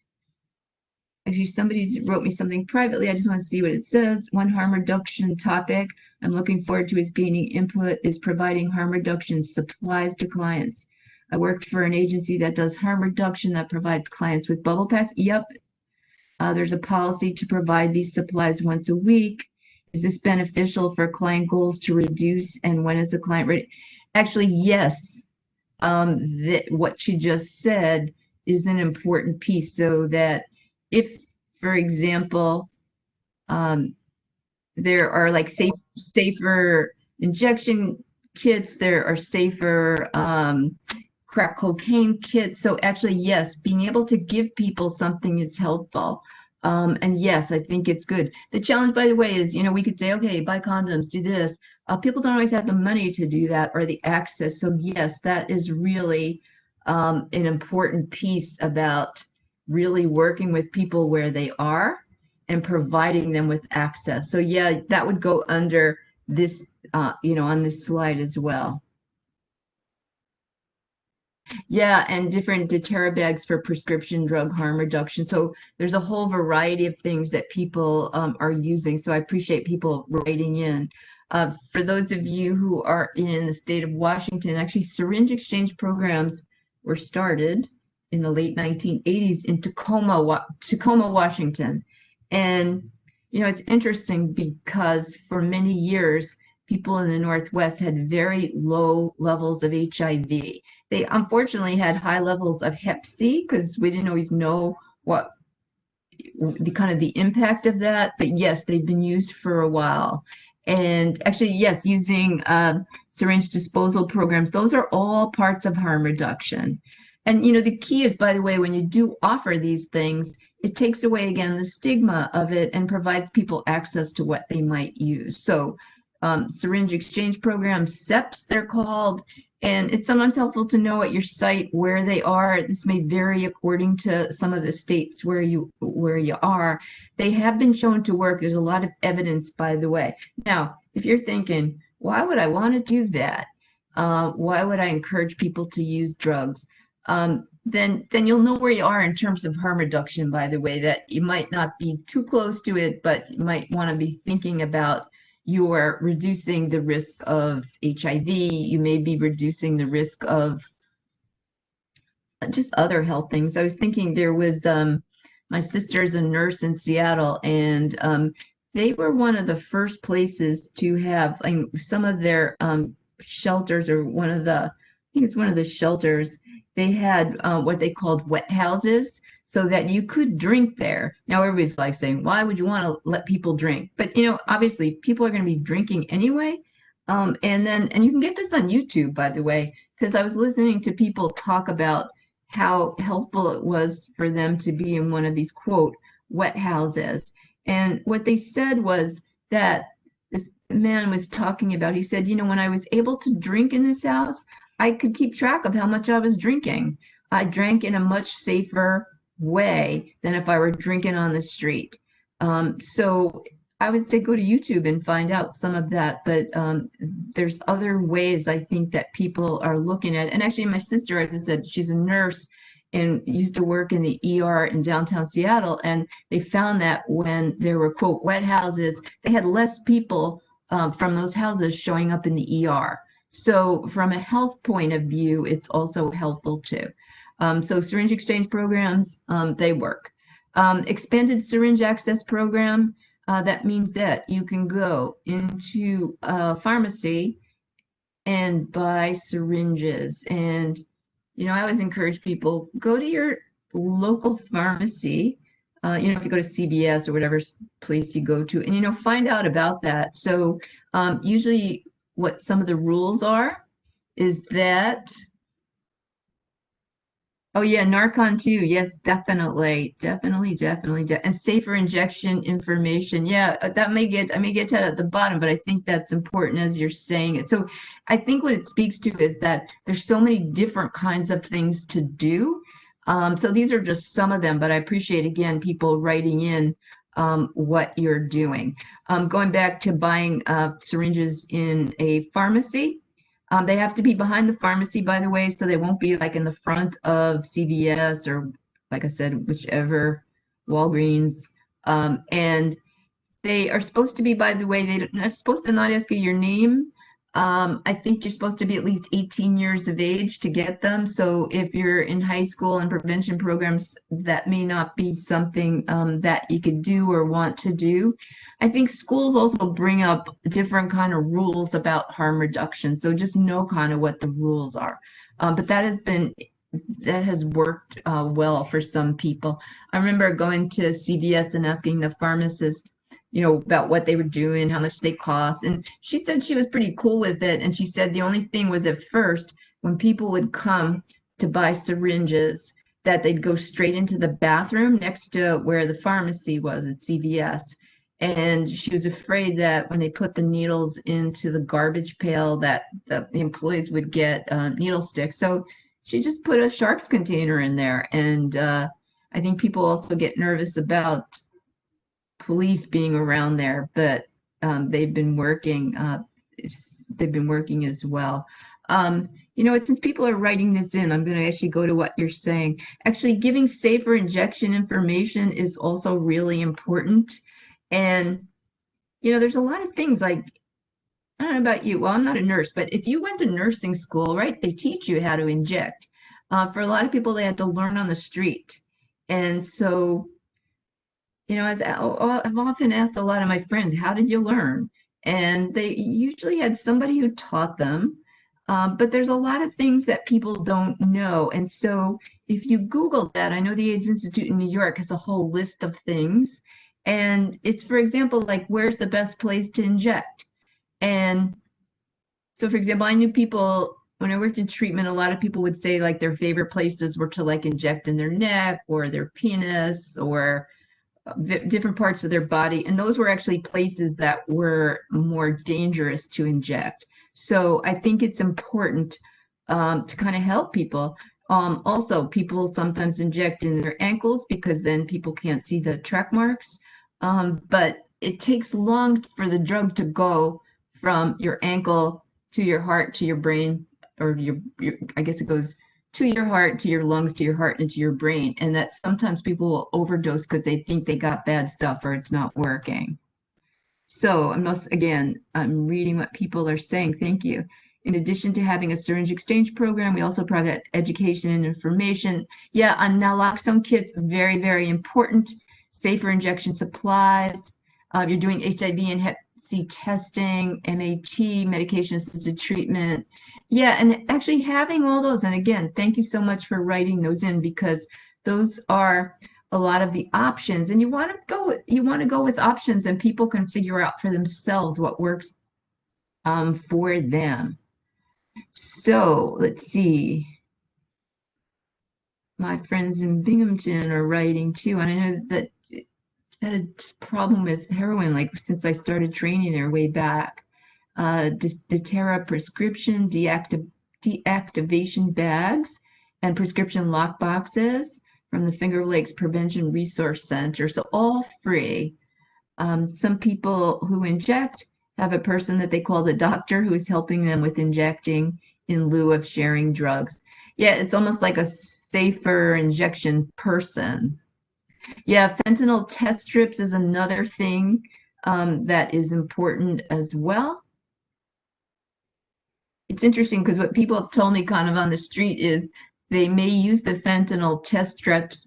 Actually, somebody wrote me something privately. I just want to see what it says. One harm reduction topic I'm looking forward to is gaining input is providing harm reduction supplies to clients. I worked for an agency that does harm reduction that provides clients with bubble packs. Yep. There's a policy to provide these supplies once a week. Is this beneficial for client goals to reduce? And when is the client ready? Actually, yes. What she just said is an important piece, so that if, for example, there are like safer injection kits, there are safer crack cocaine kits. So actually, yes, being able to give people something is helpful. And yes, I think it's good. The challenge, by the way, is, we could say, okay, buy condoms, do this. People don't always have the money to do that or the access. So yes, that is really an important piece about really working with people where they are and providing them with access. So yeah, that would go under this, on this slide as well. Yeah, and different deterra bags for prescription drug harm reduction. So there's a whole variety of things that people are using. So I appreciate people writing in. For those of you who are in the state of Washington, actually syringe exchange programs were started in the late 1980s in Tacoma, Washington. And, it's interesting because for many years, people in the Northwest had very low levels of HIV. They unfortunately had high levels of Hep C because we didn't always know what the impact of that. But yes, they've been used for a while. And actually, yes, using syringe disposal programs, those are all parts of harm reduction. And, the key is, by the way, when you do offer these things, it takes away, again, the stigma of it and provides people access to what they might use. So syringe exchange programs, SEPs, they're called, and it's sometimes helpful to know at your site where they are. This may vary according to some of the states where you are. They have been shown to work. There's a lot of evidence, by the way. Now, if you're thinking, why would I want to do that? Why would I encourage people to use drugs? Then you'll know where you are in terms of harm reduction, by the way, that you might not be too close to it, but you might want to be thinking about you are reducing the risk of HIV. You may be reducing the risk of just other health things. I was thinking there was my sister's a nurse in Seattle, and they were one of the first places to have some of their shelters, or I think it's one of the shelters, they had what they called wet houses, so that you could drink there. Now everybody's like saying, why would you want to let people drink? But obviously people are going to be drinking anyway. And you can get this on YouTube, by the way, because I was listening to people talk about how helpful it was for them to be in one of these, quote, wet houses. And what they said was that this man was talking about, he said, when I was able to drink in this house, I could keep track of how much I was drinking. I drank in a much safer way than if I were drinking on the street. So I would say go to YouTube and find out some of that. But there's other ways I think that people are looking at. And actually, my sister, as I said, she's a nurse and used to work in the ER in downtown Seattle. And they found that when there were, quote, wet houses, they had less people from those houses showing up in the ER. So from a health point of view, it's also helpful too. So syringe exchange programs, they work. Expanded syringe access program. That means that you can go into a pharmacy and buy syringes. And, I always encourage people, go to your local pharmacy. If you go to CVS or whatever place you go to, and, find out about that. So usually what some of the rules are is that, oh yeah, Narcan too. Yes, definitely, definitely, definitely, and safer injection information. Yeah, I may get to that at the bottom, but I think that's important as you're saying it. So I think what it speaks to is that there's so many different kinds of things to do. So these are just some of them, but I appreciate again people writing in what you're doing. Going back to buying syringes in a pharmacy. They have to be behind the pharmacy, by the way, so they won't be like in the front of CVS or, like I said, whichever Walgreens. And they are supposed to be, by the way, they're supposed to not ask you your name. I think you're supposed to be at least 18 years of age to get them. So if you're in high school and prevention programs, that may not be something that you could do or want to do. I think schools also bring up different kind of rules about harm reduction. So just know kind of what the rules are. But that has worked well for some people. I remember going to CVS and asking the pharmacist, about what they were doing, how much they cost. And she said she was pretty cool with it. And she said the only thing was at first, when people would come to buy syringes, that they'd go straight into the bathroom next to where the pharmacy was at CVS. And she was afraid that when they put the needles into the garbage pail, that the employees would get needle sticks. So she just put a sharps container in there. And I think people also get nervous about police being around there, but they've been working. They've been working as well. Since people are writing this in, I'm going to actually go to what you're saying. Actually, giving safer injection information is also really important. And, there's a lot of things like, I don't know about you. Well, I'm not a nurse, but if you went to nursing school, right, they teach you how to inject. For a lot of people, they had to learn on the street. And so, as I've often asked a lot of my friends, how did you learn? And they usually had somebody who taught them. But there's a lot of things that people don't know. And so if you Google that, I know the AIDS Institute in New York has a whole list of things. And it's, for example, like, where's the best place to inject? And so, for example, I knew people, when I worked in treatment, a lot of people would say like their favorite places were to like inject in their neck or their penis or different parts of their body. And those were actually places that were more dangerous to inject. So I think it's important to kind of help people. Also, people sometimes inject in their ankles because then people can't see the track marks. But it takes long for the drug to go from your ankle to your heart to your brain, or I guess it goes to your heart, to your lungs, to your heart, and to your brain. And that sometimes people will overdose because they think they got bad stuff or it's not working. So I'm reading what people are saying. Thank you. In addition to having a syringe exchange program, we also provide education and information. Yeah, on naloxone kits, very, very important. Safer injection supplies. You're doing HIV and Hep C testing, MAT, medication-assisted treatment. Yeah, and actually having all those, and again, thank you so much for writing those in, because those are a lot of the options, and you want to go with options, and people can figure out for themselves what works for them. So let's see. My friends in Binghamton are writing too, and I know that I had a problem with heroin like since I started training there way back. Deterra prescription deactivation bags and prescription lock boxes from the Finger Lakes Prevention Resource Center. So all free. Some people who inject have a person that they call the doctor who is helping them with injecting in lieu of sharing drugs. Yeah, it's almost like a safer injection person. Yeah, fentanyl test strips is another thing that is important as well. It's interesting because what people have told me kind of on the street is they may use the fentanyl test strips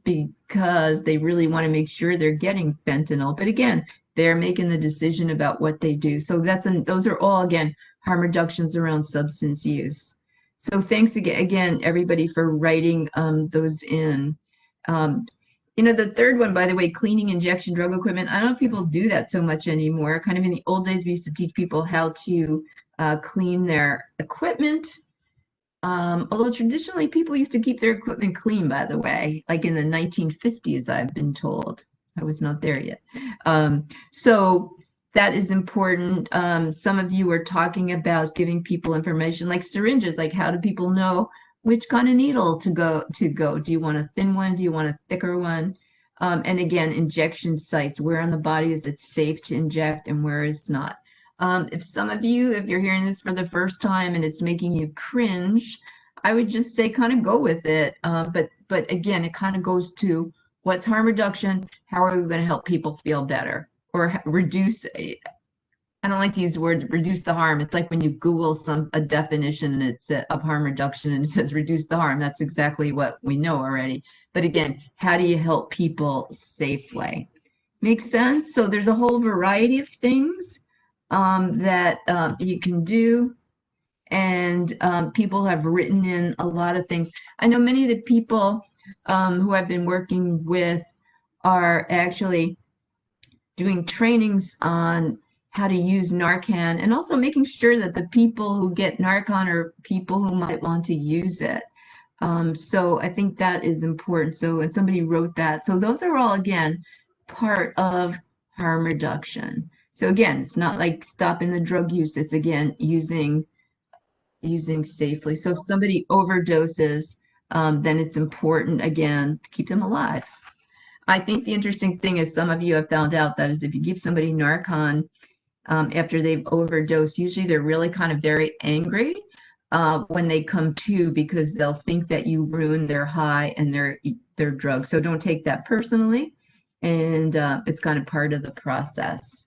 because they really want to make sure they're getting fentanyl. But again, they're making the decision about what they do. So those are all, again, harm reductions around substance use. So thanks again, everybody, for writing those in. The third one, by the way, cleaning injection drug equipment. I don't know if people do that so much anymore. Kind of in the old days, we used to teach people how to clean their equipment. Although traditionally people used to keep their equipment clean, by the way, like in the 1950s, I've been told. I was not there yet. So that is important. Some of you are talking about giving people information like syringes, like how do people know which kind of needle to go? Do you want a thin one? Do you want a thicker one? And again, injection sites, where on the body is it safe to inject and where is not? If some of you, if you're hearing this for the first time and it's making you cringe, I would just say kind of go with it. But again, it kind of goes to what's harm reduction? How are we going to help people feel better or reduce? I don't like to use the word reduce the harm. It's like when you Google a definition and it's of harm reduction and it says reduce the harm. That's exactly what we know already. But again, how do you help people safely? Makes sense? So there's a whole variety of things that you can do. And people have written in a lot of things. I know many of the people who I've been working with are actually doing trainings on how to use Narcan and also making sure that the people who get Narcan are people who might want to use it. So I think that is important. So, and somebody wrote that. So those are all, again, part of harm reduction. So again, it's not like stopping the drug use. It's, again, using safely. So if somebody overdoses, then it's important, again, to keep them alive. I think the interesting thing is some of you have found out that is if you give somebody Narcan after they've overdosed, usually they're really kind of very angry when they come to, because they'll think that you ruined their high and their drug. So don't take that personally. And it's kind of part of the process.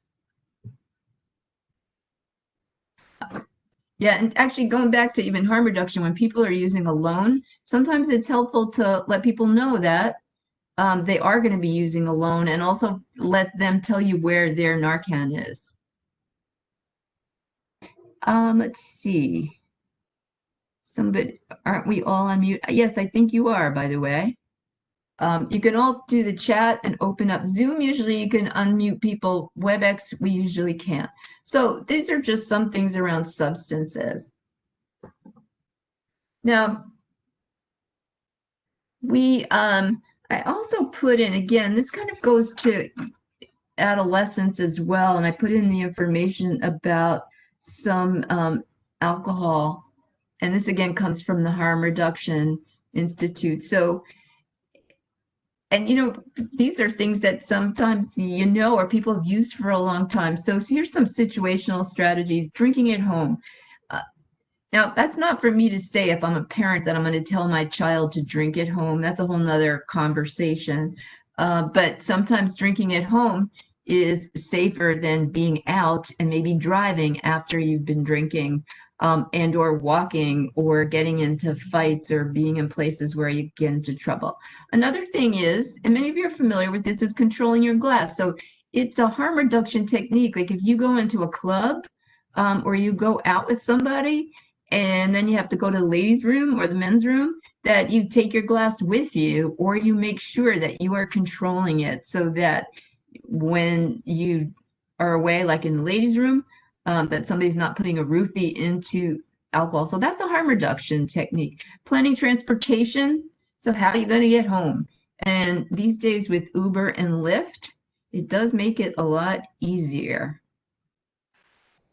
Yeah, and actually going back to even harm reduction, when people are using alone, sometimes it's helpful to let people know that they are going to be using alone and also let them tell you where their Narcan is. Let's see. Somebody, aren't we all on mute? Yes, I think you are, by the way. You can all do the chat and open up Zoom. Usually you can unmute people. WebEx, we usually can't. So these are just some things around substances. Now, I also put in, again, this kind of goes to adolescence as well, and I put in the information about some alcohol, and this again comes from the Harm Reduction Institute. So, and these are things that sometimes or people have used for a long time. So here's some situational strategies. Drinking at home. Now, that's not for me to say if I'm a parent that I'm going to tell my child to drink at home. That's a whole nother conversation. But sometimes drinking at home is safer than being out and maybe driving after you've been drinking, and or walking or getting into fights or being in places where you get into trouble. Another thing is, and many of you are familiar with this, is controlling your glass. So it's a harm reduction technique. Like if you go into a club or you go out with somebody, and then you have to go to the ladies' room or the men's room, that you take your glass with you, or you make sure that you are controlling it so that when you are away, like in the ladies' room, that somebody's not putting a roofie into alcohol. So that's a harm reduction technique. Planning transportation. So how are you going to get home? And these days with Uber and Lyft, it does make it a lot easier.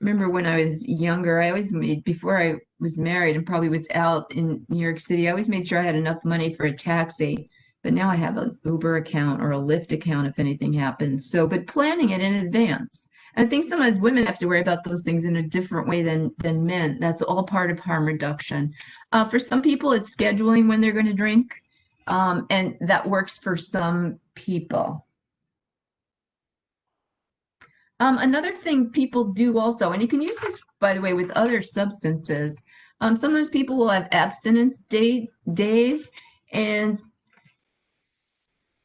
Remember when I was younger, I always made, before I was married and probably was out in New York City, I always made sure I had enough money for a taxi. But now I have an Uber account or a Lyft account if anything happens. So, but planning it in advance. And I think sometimes women have to worry about those things in a different way than men. That's all part of harm reduction. For some people, it's scheduling when they're going to drink. And that works for some people. Another thing people do also, and you can use this, by the way, with other substances. Sometimes people will have abstinence days, and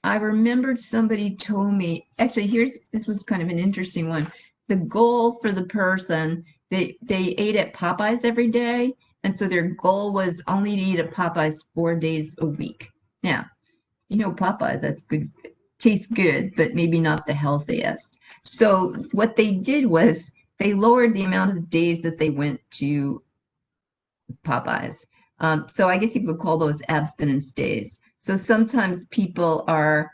I remembered somebody told me, actually, this was kind of an interesting one. The goal for the person, they ate at Popeyes every day, and so their goal was only to eat at Popeyes 4 days a week. Now, Popeyes, that's good, tastes good, but maybe not the healthiest. So what they did was they lowered the amount of days that they went to Popeyes. So I guess you could call those abstinence days. So sometimes people are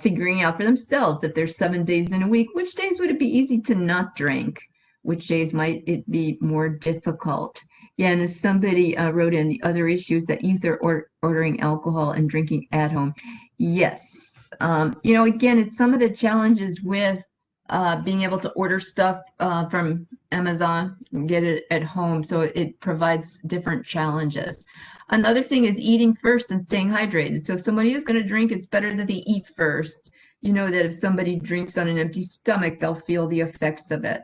figuring out for themselves if there's 7 days in a week, which days would it be easy to not drink? Which days might it be more difficult? Yeah, and as somebody wrote in, the other issues that youth are ordering alcohol and drinking at home. Yes. Again, it's some of the challenges with being able to order stuff from Amazon and get it at home. So it provides different challenges. Another thing is eating first and staying hydrated. So if somebody is going to drink, it's better that they eat first. You know that if somebody drinks on an empty stomach, they'll feel the effects of it.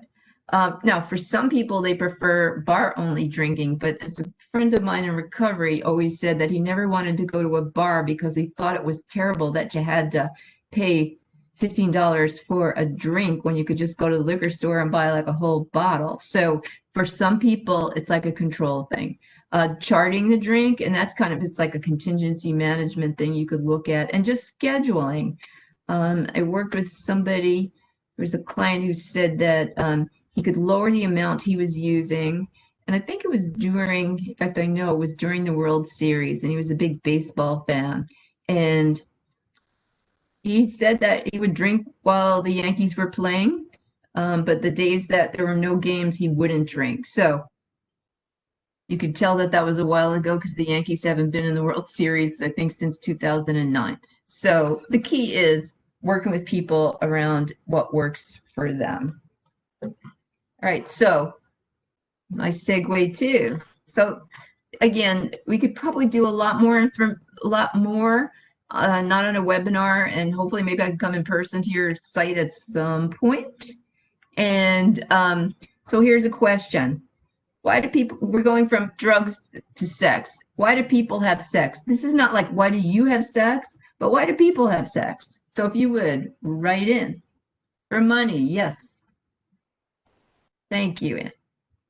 Now, for some people, they prefer bar-only drinking, but as a friend of mine in recovery always said that he never wanted to go to a bar because he thought it was terrible that you had to pay $15 for a drink when you could just go to the liquor store and buy like a whole bottle. So for some people, it's like a control thing. Charting the drink, and it's like a contingency management thing you could look at, and just scheduling. I worked with somebody, there was a client who said that he could lower the amount he was using. And I think it was in fact, I know it was during the World Series, and he was a big baseball fan. And he said that he would drink while the Yankees were playing, but the days that there were no games, he wouldn't drink. So you could tell that was a while ago because the Yankees haven't been in the World Series, I think, since 2009. So the key is working with people around what works for them. All right, so my segue too. So again, we could probably do a lot more not on a webinar, and hopefully maybe I can come in person to your site at some point. And so here's a question. We're going from drugs to sex. Why do people have sex? This is not like, why do you have sex? But why do people have sex? So if you would, write in. For money, yes. Thank you.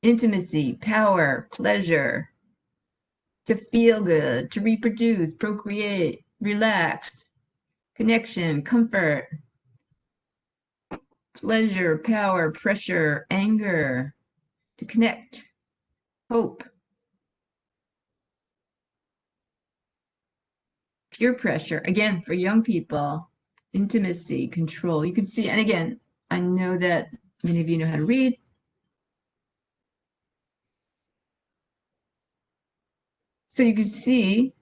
Intimacy, power, pleasure, to feel good, to reproduce, procreate, relax, connection, comfort, pleasure, power, pressure, anger, to connect, hope, peer pressure, again, for young people, intimacy, control. You can see, and again, I know that many of you know how to read. So you can see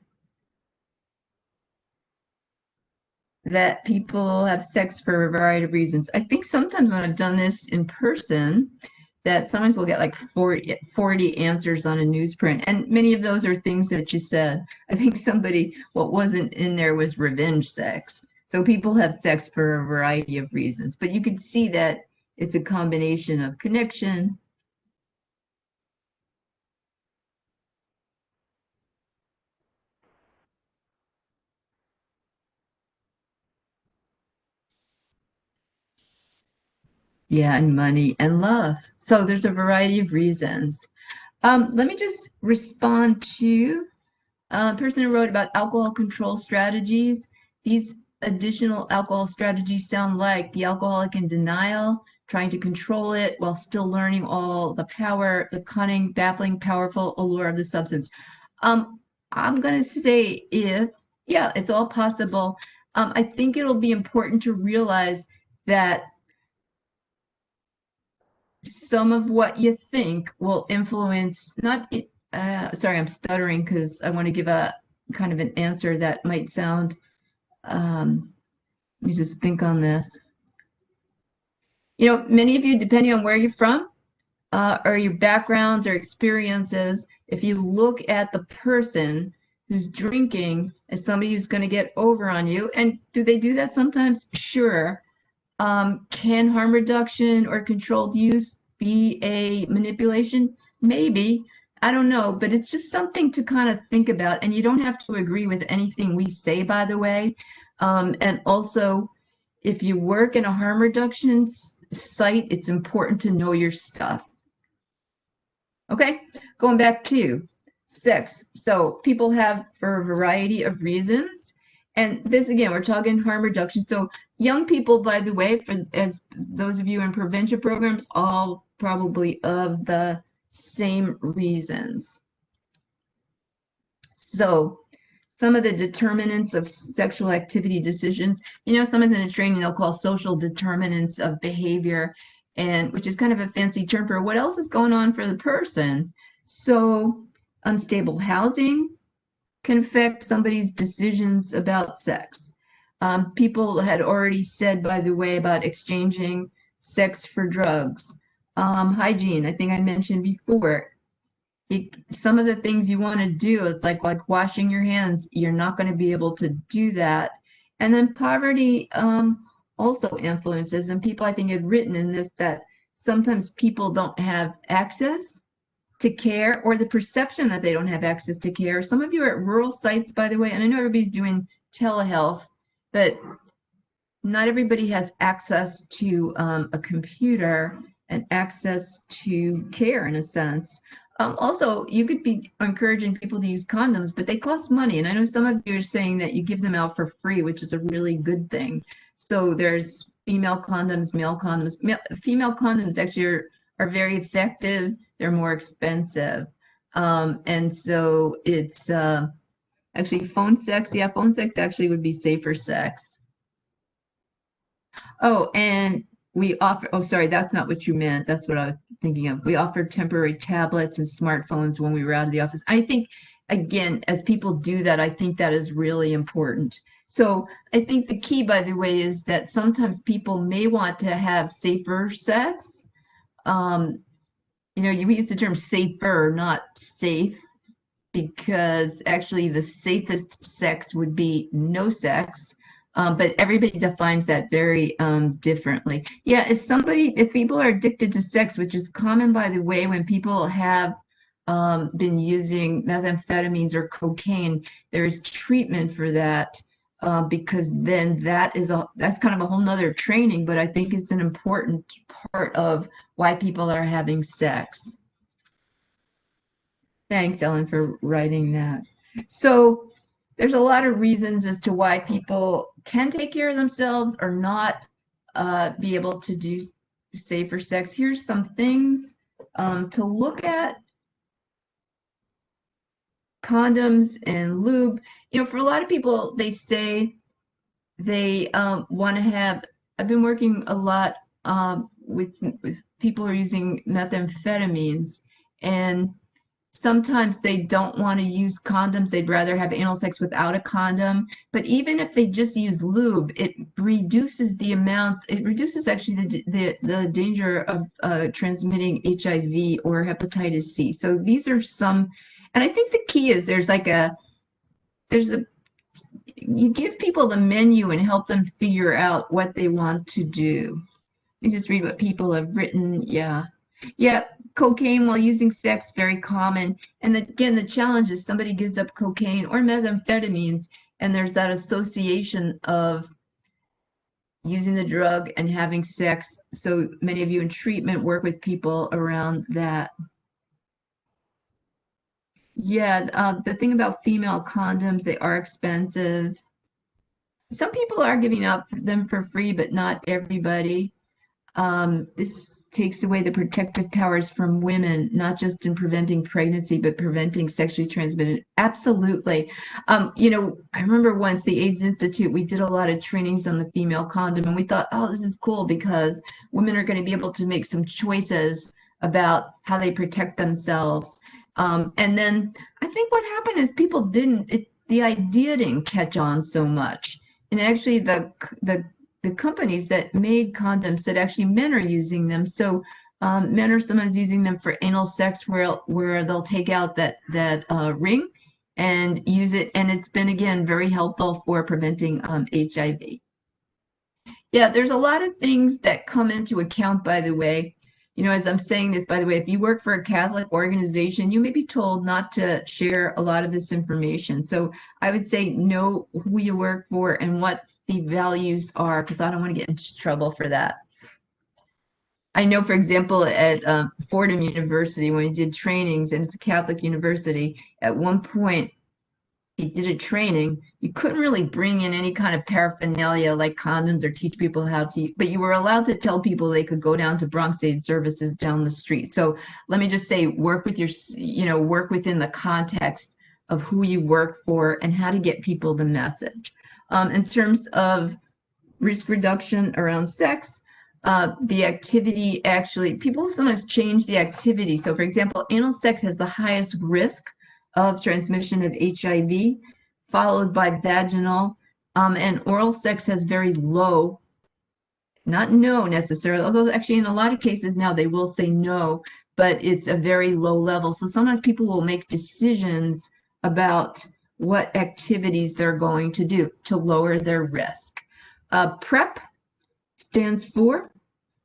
that people have sex for a variety of reasons. I think sometimes when I've done this in person, that sometimes we'll get like 40 answers on a newsprint. And many of those are things that you said. I think what wasn't in there was revenge sex. So people have sex for a variety of reasons, but you can see that it's a combination of connection, and money and love. So there's a variety of reasons. Let me just respond to a person who wrote about alcohol control strategies. These additional alcohol strategies sound like the alcoholic in denial, trying to control it while still learning all the power, the cunning, baffling, powerful allure of the substance. I'm going to say it's all possible. I think it'll be important to realize that some of what you think will influence sorry, I'm stuttering because I want to give a kind of an answer that might sound let me just think on this. Many of you, depending on where you're from or your backgrounds or experiences, if you look at the person who's drinking as somebody who's going to get over on you, and do they do that sometimes? Sure. Can harm reduction or controlled use be a manipulation? Maybe, I don't know, but it's just something to kind of think about. And you don't have to agree with anything we say, by the way. And also, if you work in a harm reduction site, it's important to know your stuff. Okay, going back to sex. So people have for a variety of reasons. And this again, we're talking harm reduction. So young people, by the way, for as those of you in prevention programs, all probably of the same reasons. So some of the determinants of sexual activity decisions, someone's in a training they'll call social determinants of behavior, and which is kind of a fancy term for what else is going on for the person. So unstable housing can affect somebody's decisions about sex. People had already said, by the way, about exchanging sex for drugs. Hygiene, I think I mentioned before. Some of the things you want to do, it's like washing your hands, you're not going to be able to do that. And then poverty also influences, and people I think had written in this that sometimes people don't have access to care, or the perception that they don't have access to care. Some of you are at rural sites, by the way, and I know everybody's doing telehealth, but not everybody has access to a computer and access to care in a sense. Also, you could be encouraging people to use condoms, but they cost money. And I know some of you are saying that you give them out for free, which is a really good thing. So there's female condoms, male condoms. Female condoms actually are very effective. They're more expensive. And so it's actually phone sex. Yeah, phone sex actually would be safer sex. Oh, and we offer, oh, sorry, that's not what you meant. That's what I was thinking of. We offered temporary tablets and smartphones when we were out of the office. I think, again, as people do that, I think that is really important. So I think the key, by the way, is that sometimes people may want to have safer sex. We use the term safer, not safe, because actually the safest sex would be no sex. But everybody defines that very differently. Yeah, if people are addicted to sex, which is common, by the way, when people have been using methamphetamines or cocaine, there is treatment for that because then that's kind of a whole nother training, but I think it's an important part of why people are having sex. Thanks, Ellen, for writing that. So there's a lot of reasons as to why people can take care of themselves or not be able to do safer sex. Here's some things to look at. Condoms and lube. For a lot of people, they say they want to have, I've been working a lot with people who are using methamphetamines, and sometimes they don't want to use condoms. They'd rather have anal sex without a condom. But even if they just use lube, it reduces actually the danger of transmitting HIV or hepatitis C. So these are some, and I think the key is you give people the menu and help them figure out what they want to do. Let me just read what people have written. Yeah. Cocaine while using sex, very common. And again, the challenge is somebody gives up cocaine or methamphetamines, and there's that association of using the drug and having sex. So many of you in treatment work with people around that. Yeah, the thing about female condoms, they are expensive. Some people are giving out them for free, but not everybody. This takes away the protective powers from women, not just in preventing pregnancy, but preventing sexually transmitted. Absolutely. I remember once the AIDS Institute, we did a lot of trainings on the female condom, and we thought, oh, this is cool because women are going to be able to make some choices about how they protect themselves. And then I think what happened is people the idea didn't catch on so much. And actually the companies that made condoms said actually men are using them. So men are sometimes using them for anal sex where they'll take out that ring and use it. And it's been, again, very helpful for preventing HIV. Yeah, there's a lot of things that come into account, by the way. as I'm saying this, by the way, if you work for a Catholic organization, you may be told not to share a lot of this information. So I would say know who you work for and what the values are, because I don't want to get into trouble for that. I know, for example, at Fordham University, when we did trainings, and it's a Catholic university, at one point, he did a training, you couldn't really bring in any kind of paraphernalia like condoms or teach people how to, but you were allowed to tell people they could go down to Bronx Aid Services down the street. So let me just say, work within the context of who you work for and how to get people the message. In terms of risk reduction around sex, the activity people sometimes change the activity. So for example, anal sex has the highest risk of transmission of HIV, followed by vaginal, and oral sex has very low, not no necessarily, although actually in a lot of cases now they will say no, but it's a very low level. So sometimes people will make decisions about what activities they're going to do to lower their risk. PrEP stands for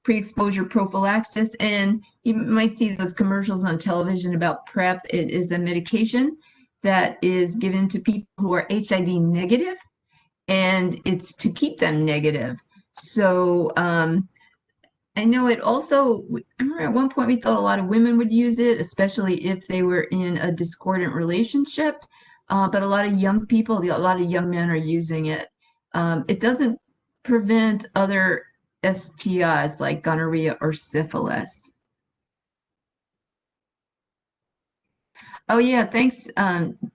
pre-exposure prophylaxis, and you might see those commercials on television about PrEP. It is a medication that is given to people who are HIV negative, and it's to keep them negative. So I know it also, I remember at one point we thought a lot of women would use it, especially if they were in a discordant relationship, but a lot of young people, a lot of young men are using it. It doesn't prevent other STIs like gonorrhea or syphilis. Oh yeah, thanks,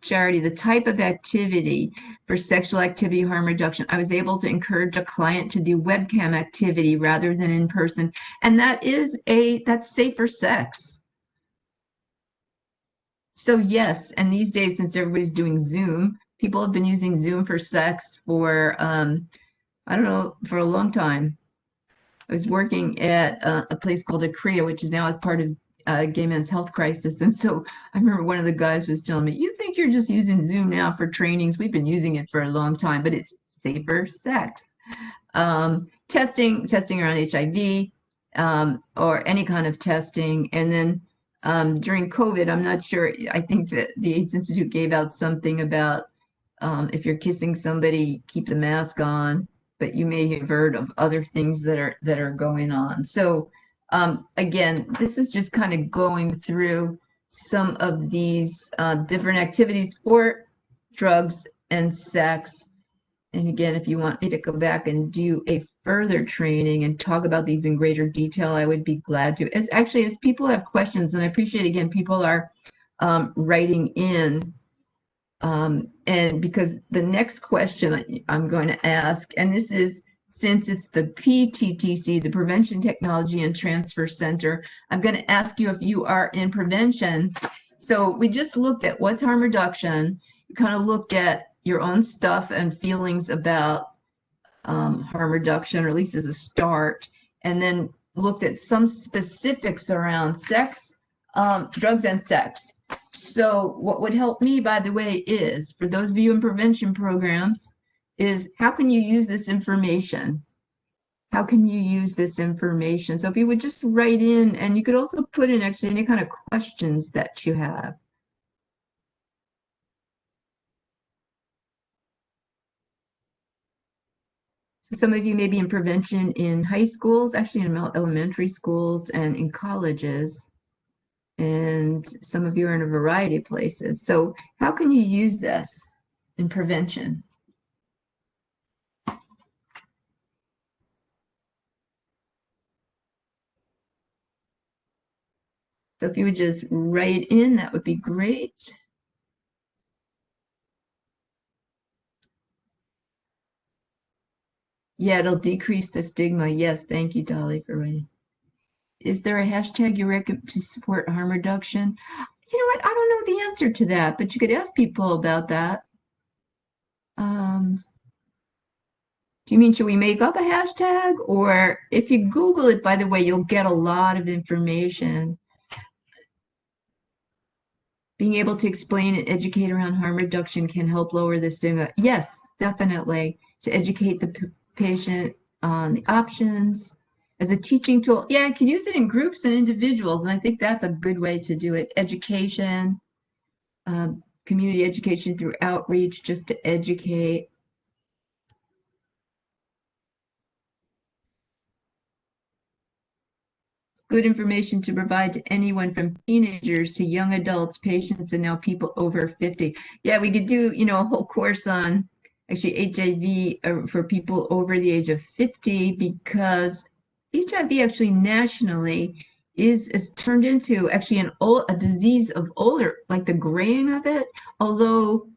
Charity. The type of activity for sexual activity harm reduction, I was able to encourage a client to do webcam activity rather than in person, and that's safer sex. So yes, and these days, since everybody's doing Zoom, people have been using Zoom for sex for I don't know, for a long time. I was working at a place called Akria, which is now as part of Gay Men's Health Crisis. And so I remember one of the guys was telling me, you think you're just using Zoom now for trainings? We've been using it for a long time, but it's safer sex. Testing around HIV, or any kind of testing. And then during COVID, I'm not sure, I think that the AIDS Institute gave out something about if you're kissing somebody, keep the mask on, but you may have heard of other things that are going on. So again, this is just kind of going through some of these different activities for drugs and sex. And again, if you want me to go back and do a further training and talk about these in greater detail, I would be glad to. As people have questions, and I appreciate, again, people are writing in. And because the next question I'm going to ask, and this is, since it's the PTTC, the Prevention Technology and Transfer Center, I'm going to ask you if you are in prevention. So we just looked at what's harm reduction. You kind of looked at your own stuff and feelings about harm reduction, or at least as a start, and then looked at some specifics around sex, drugs and sex. So what would help me, by the way, is for those of you in prevention programs, is how can you use this information? How can you use this information? So if you would just write in, and you could also put in actually any kind of questions that you have. So some of you may be in prevention in high schools, actually in elementary schools and in colleges. And some of you are in a variety of places. So how can you use this in prevention? So if you would just write in, that would be great. Yeah, it'll decrease the stigma. Yes, thank you, Dolly, for writing. Is there a hashtag you recommend to support harm reduction? You know what? I don't know the answer to that, but you could ask people about that. Do you mean, should we make up a hashtag? Or if you Google it, by the way, you'll get a lot of information. Being able to explain and educate around harm reduction can help lower the stigma. Yes, definitely. To educate the patient on the options, as a teaching tool. Yeah, I could use it in groups and individuals, and I think that's a good way to do it. Education, community education through outreach, just to educate. Good information to provide to anyone from teenagers to young adults, patients, and now people over 50. Yeah, we could do, a whole course on actually HIV for people over the age of 50, because HIV actually nationally is turned into actually a disease of older, like the graying of it, although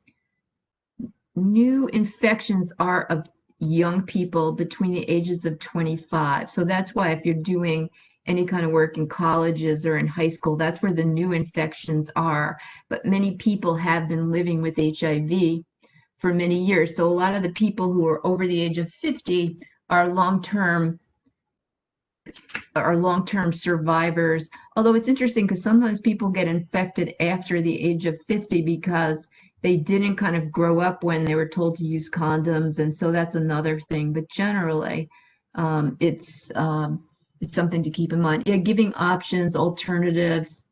new infections are of young people between the ages of 25. So that's why if you're doing any kind of work in colleges or in high school, that's where the new infections are. But many people have been living with HIV for many years. So a lot of the people who are over the age of 50 are long-term survivors. Although it's interesting because sometimes people get infected after the age of 50 because they didn't kind of grow up when they were told to use condoms, and so that's another thing. But generally, it's something to keep in mind. Yeah, giving options, alternatives.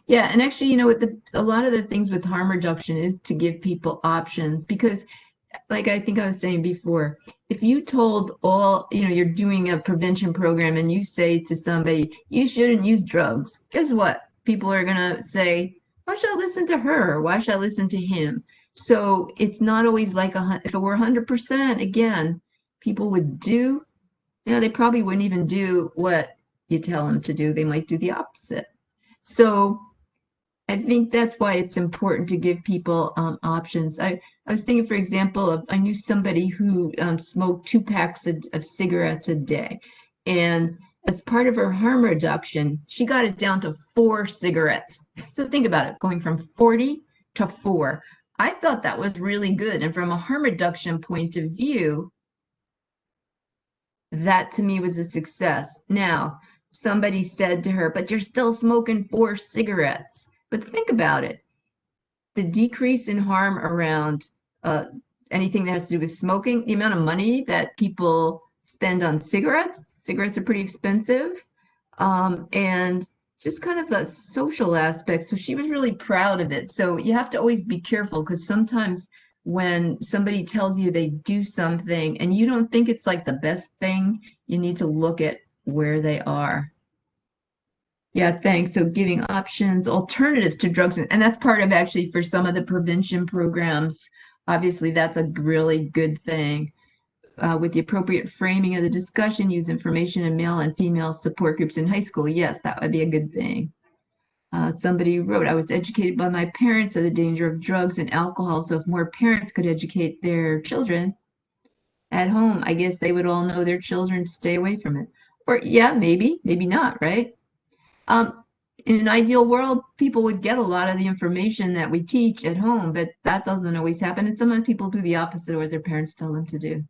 Yeah, and actually, a lot of the things with harm reduction is to give people options, because like I think I was saying before, if you told you're doing a prevention program and you say to somebody, you shouldn't use drugs, guess what? People are going to say, why should I listen to her? Why should I listen to him? So it's not always like if it were 100%, again, people would do, they probably wouldn't even do what you tell them to do. They might do the opposite. So I think that's why it's important to give people options. I was thinking, for example, I knew somebody who smoked 2 packs of cigarettes a day. And as part of her harm reduction, she got it down to 4 cigarettes. So think about it, going from 40 to 4. I thought that was really good. And from a harm reduction point of view, that to me was a success. Now, somebody said to her, but you're still smoking 4 cigarettes. But think about it. The decrease in harm around anything that has to do with smoking, the amount of money that people spend on cigarettes are pretty expensive, and just kind of the social aspect. So she was really proud of it. So you have to always be careful, because sometimes when somebody tells you they do something and you don't think it's like the best thing, you need to look at where they are. Yeah, thanks. So giving options, alternatives to drugs, and that's part of actually for some of the prevention programs. Obviously, that's a really good thing. With the appropriate framing of the discussion, use information in male and female support groups in high school. Yes, that would be a good thing. Somebody wrote, I was educated by my parents of the danger of drugs and alcohol. So if more parents could educate their children at home, I guess they would all know their children to stay away from it. Or yeah, maybe not, right? In an ideal world, people would get a lot of the information that we teach at home, but that doesn't always happen. And sometimes people do the opposite of what their parents tell them to do.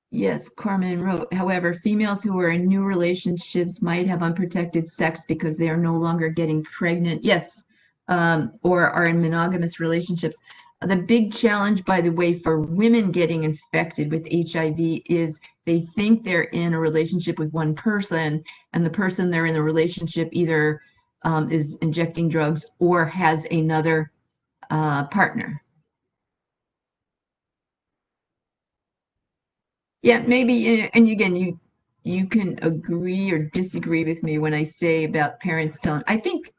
Yes, Carmen wrote, however, females who are in new relationships might have unprotected sex because they are no longer getting pregnant. Yes, or are in monogamous relationships. The big challenge, by the way, for women getting infected with HIV is they think they're in a relationship with one person, and the person they're in the relationship either is injecting drugs or has another partner. Yeah, maybe, and again, you can agree or disagree with me when I say about parents telling. I think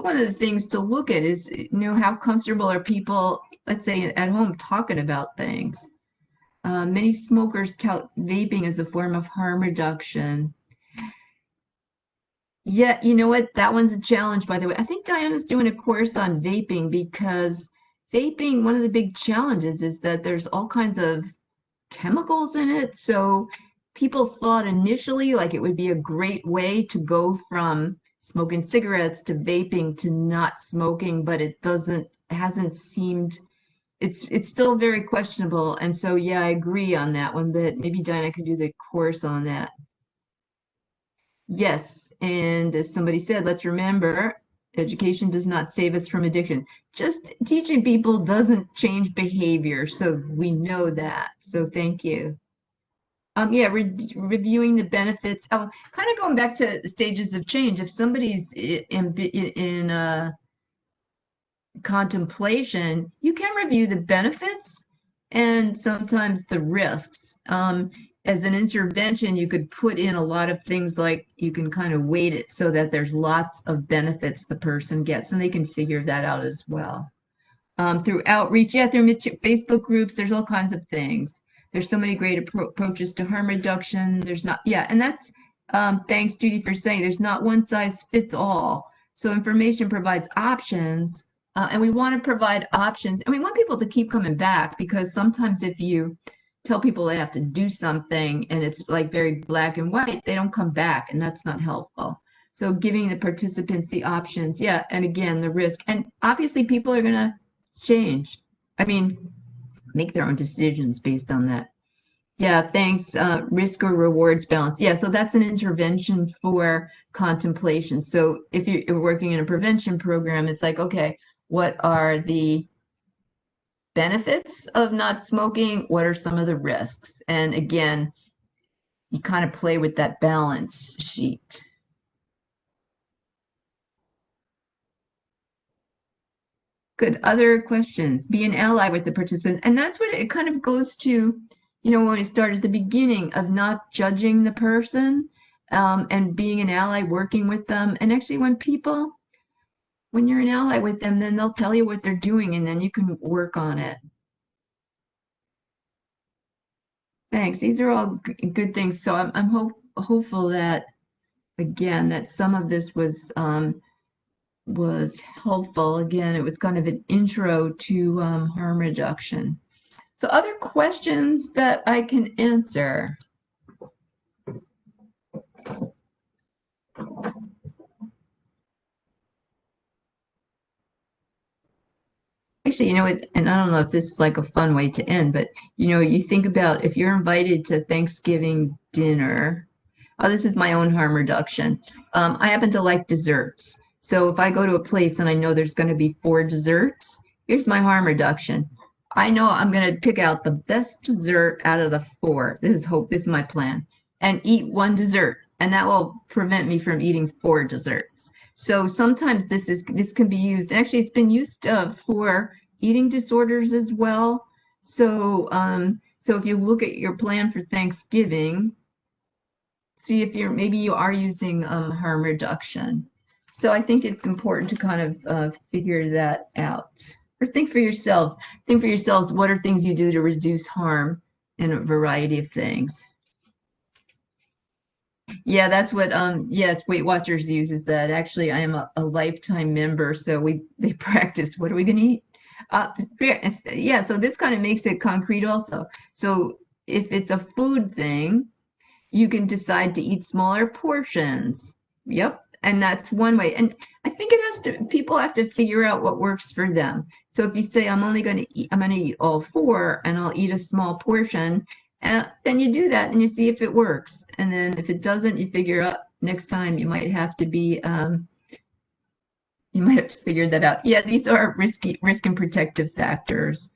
one of the things to look at is, how comfortable are people, let's say at home, talking about things. Many smokers tout vaping as a form of harm reduction. Yeah, you know what? That one's a challenge, by the way. I think Diana's doing a course on vaping, because vaping, one of the big challenges is that there's all kinds of chemicals in it. So people thought initially like it would be a great way to go from smoking cigarettes to vaping to not smoking, but hasn't seemed, it's still very questionable. And so, yeah, I agree on that one, but maybe Diana could do the course on that. Yes, and as somebody said, let's remember, education does not save us from addiction. Just teaching people doesn't change behavior, so we know that. So thank you. Yeah, reviewing the benefits. Oh, kind of going back to stages of change. If somebody's in contemplation, you can review the benefits and sometimes the risks. As an intervention, you could put in a lot of things like you can kind of weight it so that there's lots of benefits the person gets, and they can figure that out as well. Through outreach, yeah, through Facebook groups, there's all kinds of things. There's so many great approaches to harm reduction. There's not, yeah, and that's, thanks, Judy, for saying there's not one size fits all. So information provides options, and we want to provide options, and we want people to keep coming back, because sometimes if you tell people they have to do something and it's like very black and white, they don't come back, and that's not helpful. So giving the participants the options, yeah, and again, the risk. And obviously people are going to change. I mean, make their own decisions based on that. Yeah, thanks. Risk or rewards balance. Yeah, so that's an intervention for contemplation. So if you're working in a prevention program, it's like, okay, what are the benefits of not smoking? What are some of the risks? And again, you kind of play with that balance sheet. Good. Other questions? Be an ally with the participants. And that's what it kind of goes to, when we start at the beginning of not judging the person, and being an ally, working with them. And actually when you're an ally with them, then they'll tell you what they're doing and then you can work on it. Thanks. These are all good things. So I'm hopeful that, again, that some of this was helpful. Again, it was kind of an intro to harm reduction. So other questions that I can answer. Actually, and I don't know if this is like a fun way to end, but you think about if you're invited to Thanksgiving dinner. Oh, this is my own harm reduction. I happen to like desserts. So if I go to a place and I know there's going to be 4 desserts, here's my harm reduction. I know I'm going to pick out the best dessert out of the 4. This is my plan, and eat 1 dessert, and that will prevent me from eating 4 desserts. So sometimes this can be used, and actually it's been used for eating disorders as well. So so if you look at your plan for Thanksgiving, see if maybe you are using harm reduction. So I think it's important to kind of figure that out, or think for yourselves. Think for yourselves, what are things you do to reduce harm in a variety of things? Yeah, that's what yes, Weight Watchers uses that. Actually, I am a lifetime member, so they practice what are we gonna eat? Yeah, so this kind of makes it concrete also. So if it's a food thing, you can decide to eat smaller portions. Yep. And that's one way. And I think people have to figure out what works for them. So if you say, I'm going to eat all 4 and I'll eat a small portion, then you do that and you see if it works. And then if it doesn't, you figure out next time you might have to figure that out. Yeah, these are risk and protective factors.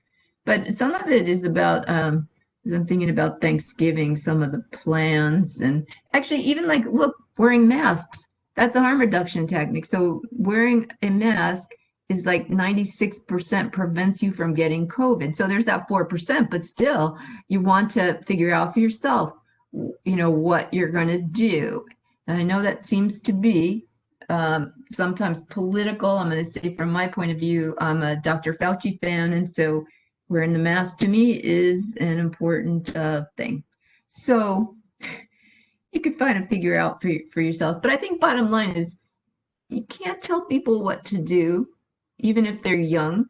But some of it is about, as I'm thinking about Thanksgiving, some of the plans, and actually even like, look, wearing masks, that's a harm reduction technique. So wearing a mask is like 96% prevents you from getting COVID. So there's that 4%, but still you want to figure out for yourself, what you're going to do. And I know that seems to be sometimes political. I'm going to say from my point of view, I'm a Dr. Fauci fan, and so wearing the mask to me is an important thing. So you could find and figure out for yourselves. But I think bottom line is you can't tell people what to do, even if they're young.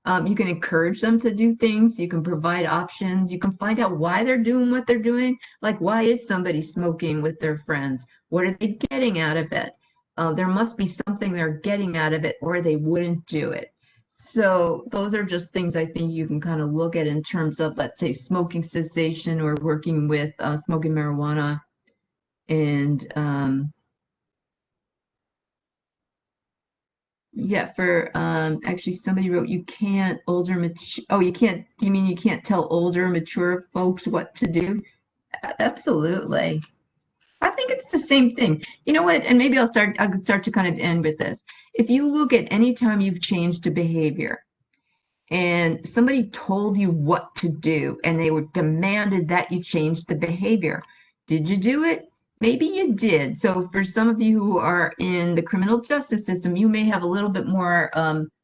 You can encourage them to do things. You can provide options. You can find out why they're doing what they're doing. Like, why is somebody smoking with their friends? What are they getting out of it? There must be something they're getting out of it, or they wouldn't do it. So those are just things I think you can kind of look at in terms of, let's say, smoking cessation or working with smoking marijuana. And yeah, for actually somebody wrote, you can't you mean you can't tell older mature folks what to do? Absolutely. I think it's the same thing. You know what? And maybe I could start to kind of end with this. If you look at any time you've changed a behavior and somebody told you what to do and they were demanded that you change the behavior, did you do it? Maybe you did. So for some of you who are in the criminal justice system, you may have a little bit more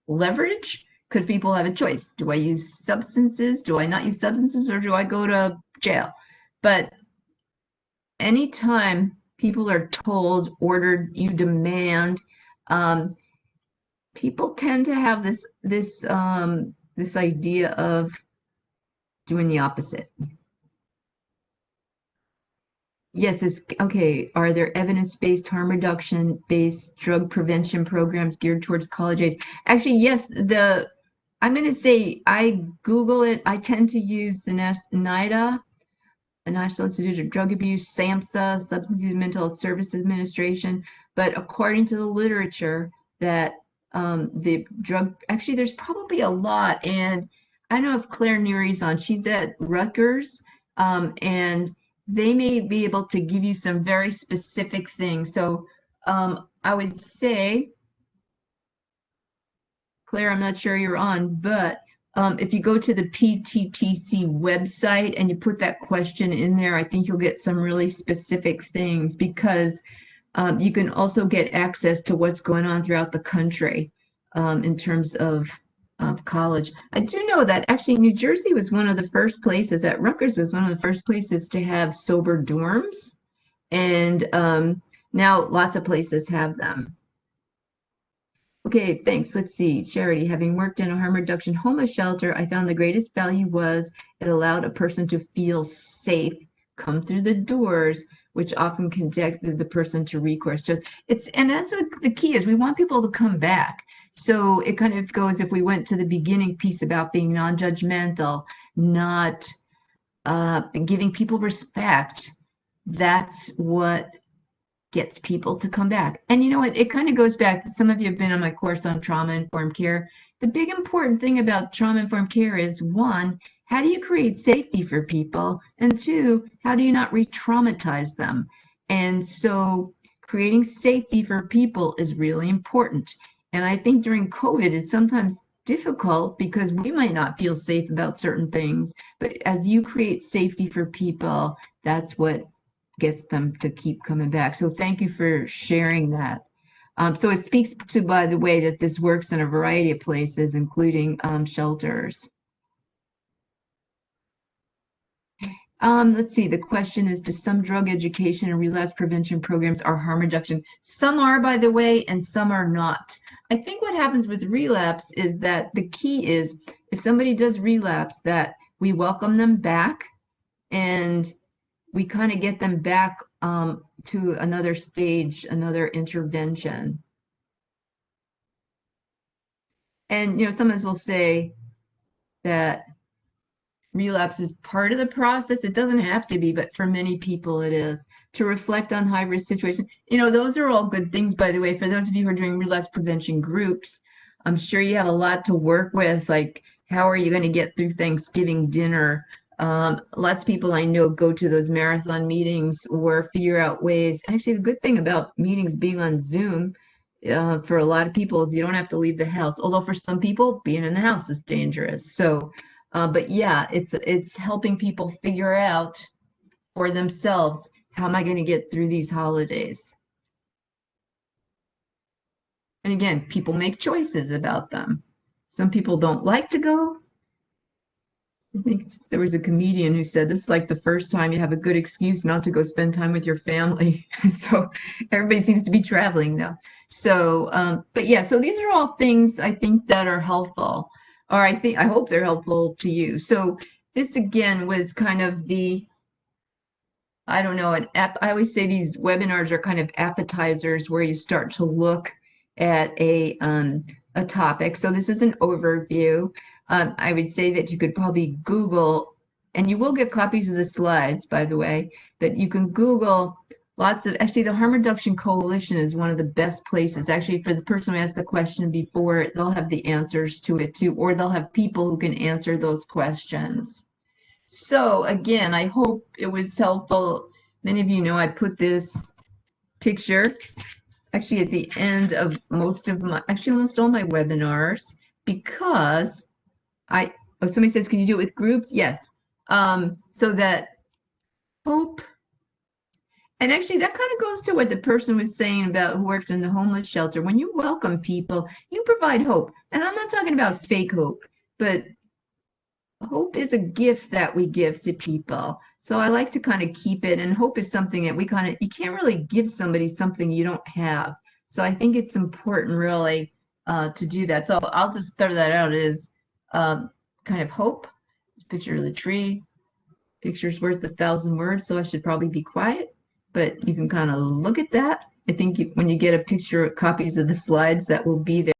leverage because people have a choice. Do I use substances? Do I not use substances? Or do I go to jail? But anytime people are told, ordered, you demand, um, people tend to have this idea of doing the opposite. Yes, it's okay. Are there evidence-based harm reduction-based drug prevention programs geared towards college age? Actually, yes, I'm going to say I Google it. I tend to use the NIDA, the National Institute of Drug Abuse, SAMHSA, Substance Use Mental Health Services Administration. But according to the literature, that the drug, actually, there's probably a lot. And I know if Claire Neary's on, she's at Rutgers, and they may be able to give you some very specific things. So I would say, Claire, I'm not sure you're on, but if you go to the PTTC website and you put that question in there, I think you'll get some really specific things because you can also get access to what's going on throughout the country in terms of college. I do know that actually New Jersey was one of the first places, at Rutgers was one of the first places to have sober dorms. And now lots of places have them. Okay, thanks. Let's see. Charity, having worked in a harm reduction homeless shelter, I found the greatest value was it allowed a person to feel safe, come through the doors, which often connected the person to recourse. And that's the key is we want people to come back. So it kind of goes, if we went to the beginning piece about being non-judgmental, not giving people respect, that's what gets people to come back. And you know what? It kind of goes back. Some of you have been on my course on trauma-informed care. The big important thing about trauma-informed care is, one, how do you create safety for people? And two, how do you not re-traumatize them? And so creating safety for people is really important. And I think during COVID, it's sometimes difficult because we might not feel safe about certain things. But as you create safety for people, that's what gets them to keep coming back. So thank you for sharing that. So it speaks to, by the way, that this works in a variety of places, including shelters. Let's see, the question is, do some drug education and relapse prevention programs are harm reduction? Some are, by the way, and some are not. I think what happens with relapse is that the key is if somebody does relapse, that we welcome them back and we kind of get them back to another stage, another intervention. And, you know, sometimes we'll say that relapse is part of the process. It doesn't have to be, but for many people it is. To reflect on high-risk situations. You know, those are all good things, by the way. For those of you who are doing relapse prevention groups, I'm sure you have a lot to work with, like how are you going to get through Thanksgiving dinner? Lots of people I know go to those marathon meetings or figure out ways. Actually, the good thing about meetings being on Zoom for a lot of people is you don't have to leave the house. Although for some people, being in the house is dangerous. So, but yeah, it's helping people figure out for themselves, how am I going to get through these holidays? And again, people make choices about them. Some people don't like to go. I think there was a comedian who said this is like the first time you have a good excuse not to go spend time with your family. So everybody seems to be traveling now. So, but yeah, so these are all things I think that are helpful, or I hope they're helpful to you. So this again was kind of I don't know, I always say these webinars are kind of appetizers where you start to look at a topic. So this is an overview. I would say that you could probably Google, and you will get copies of the slides, by the way, but you can Google actually the Harm Reduction Coalition is one of the best places. Actually, for the person who asked the question before, they'll have the answers to it too, or they'll have people who can answer those questions. So again, I hope it was helpful. Many of you know I put this picture actually at the end of actually almost all my webinars because somebody says, can you do it with groups? Yes. So that hope, and actually that kind of goes to what the person was saying about who worked in the homeless shelter. When you welcome people, you provide hope. And I'm not talking about fake hope, but hope is a gift that we give to people. So I like to kind of keep it, and hope is something that you can't really give somebody something you don't have. So I think it's important really to do that. So I'll just throw that out as kind of hope. Picture of the tree. Picture's worth 1,000 words, so I should probably be quiet, but you can kind of look at that. I think when you get a picture, copies of the slides that will be there.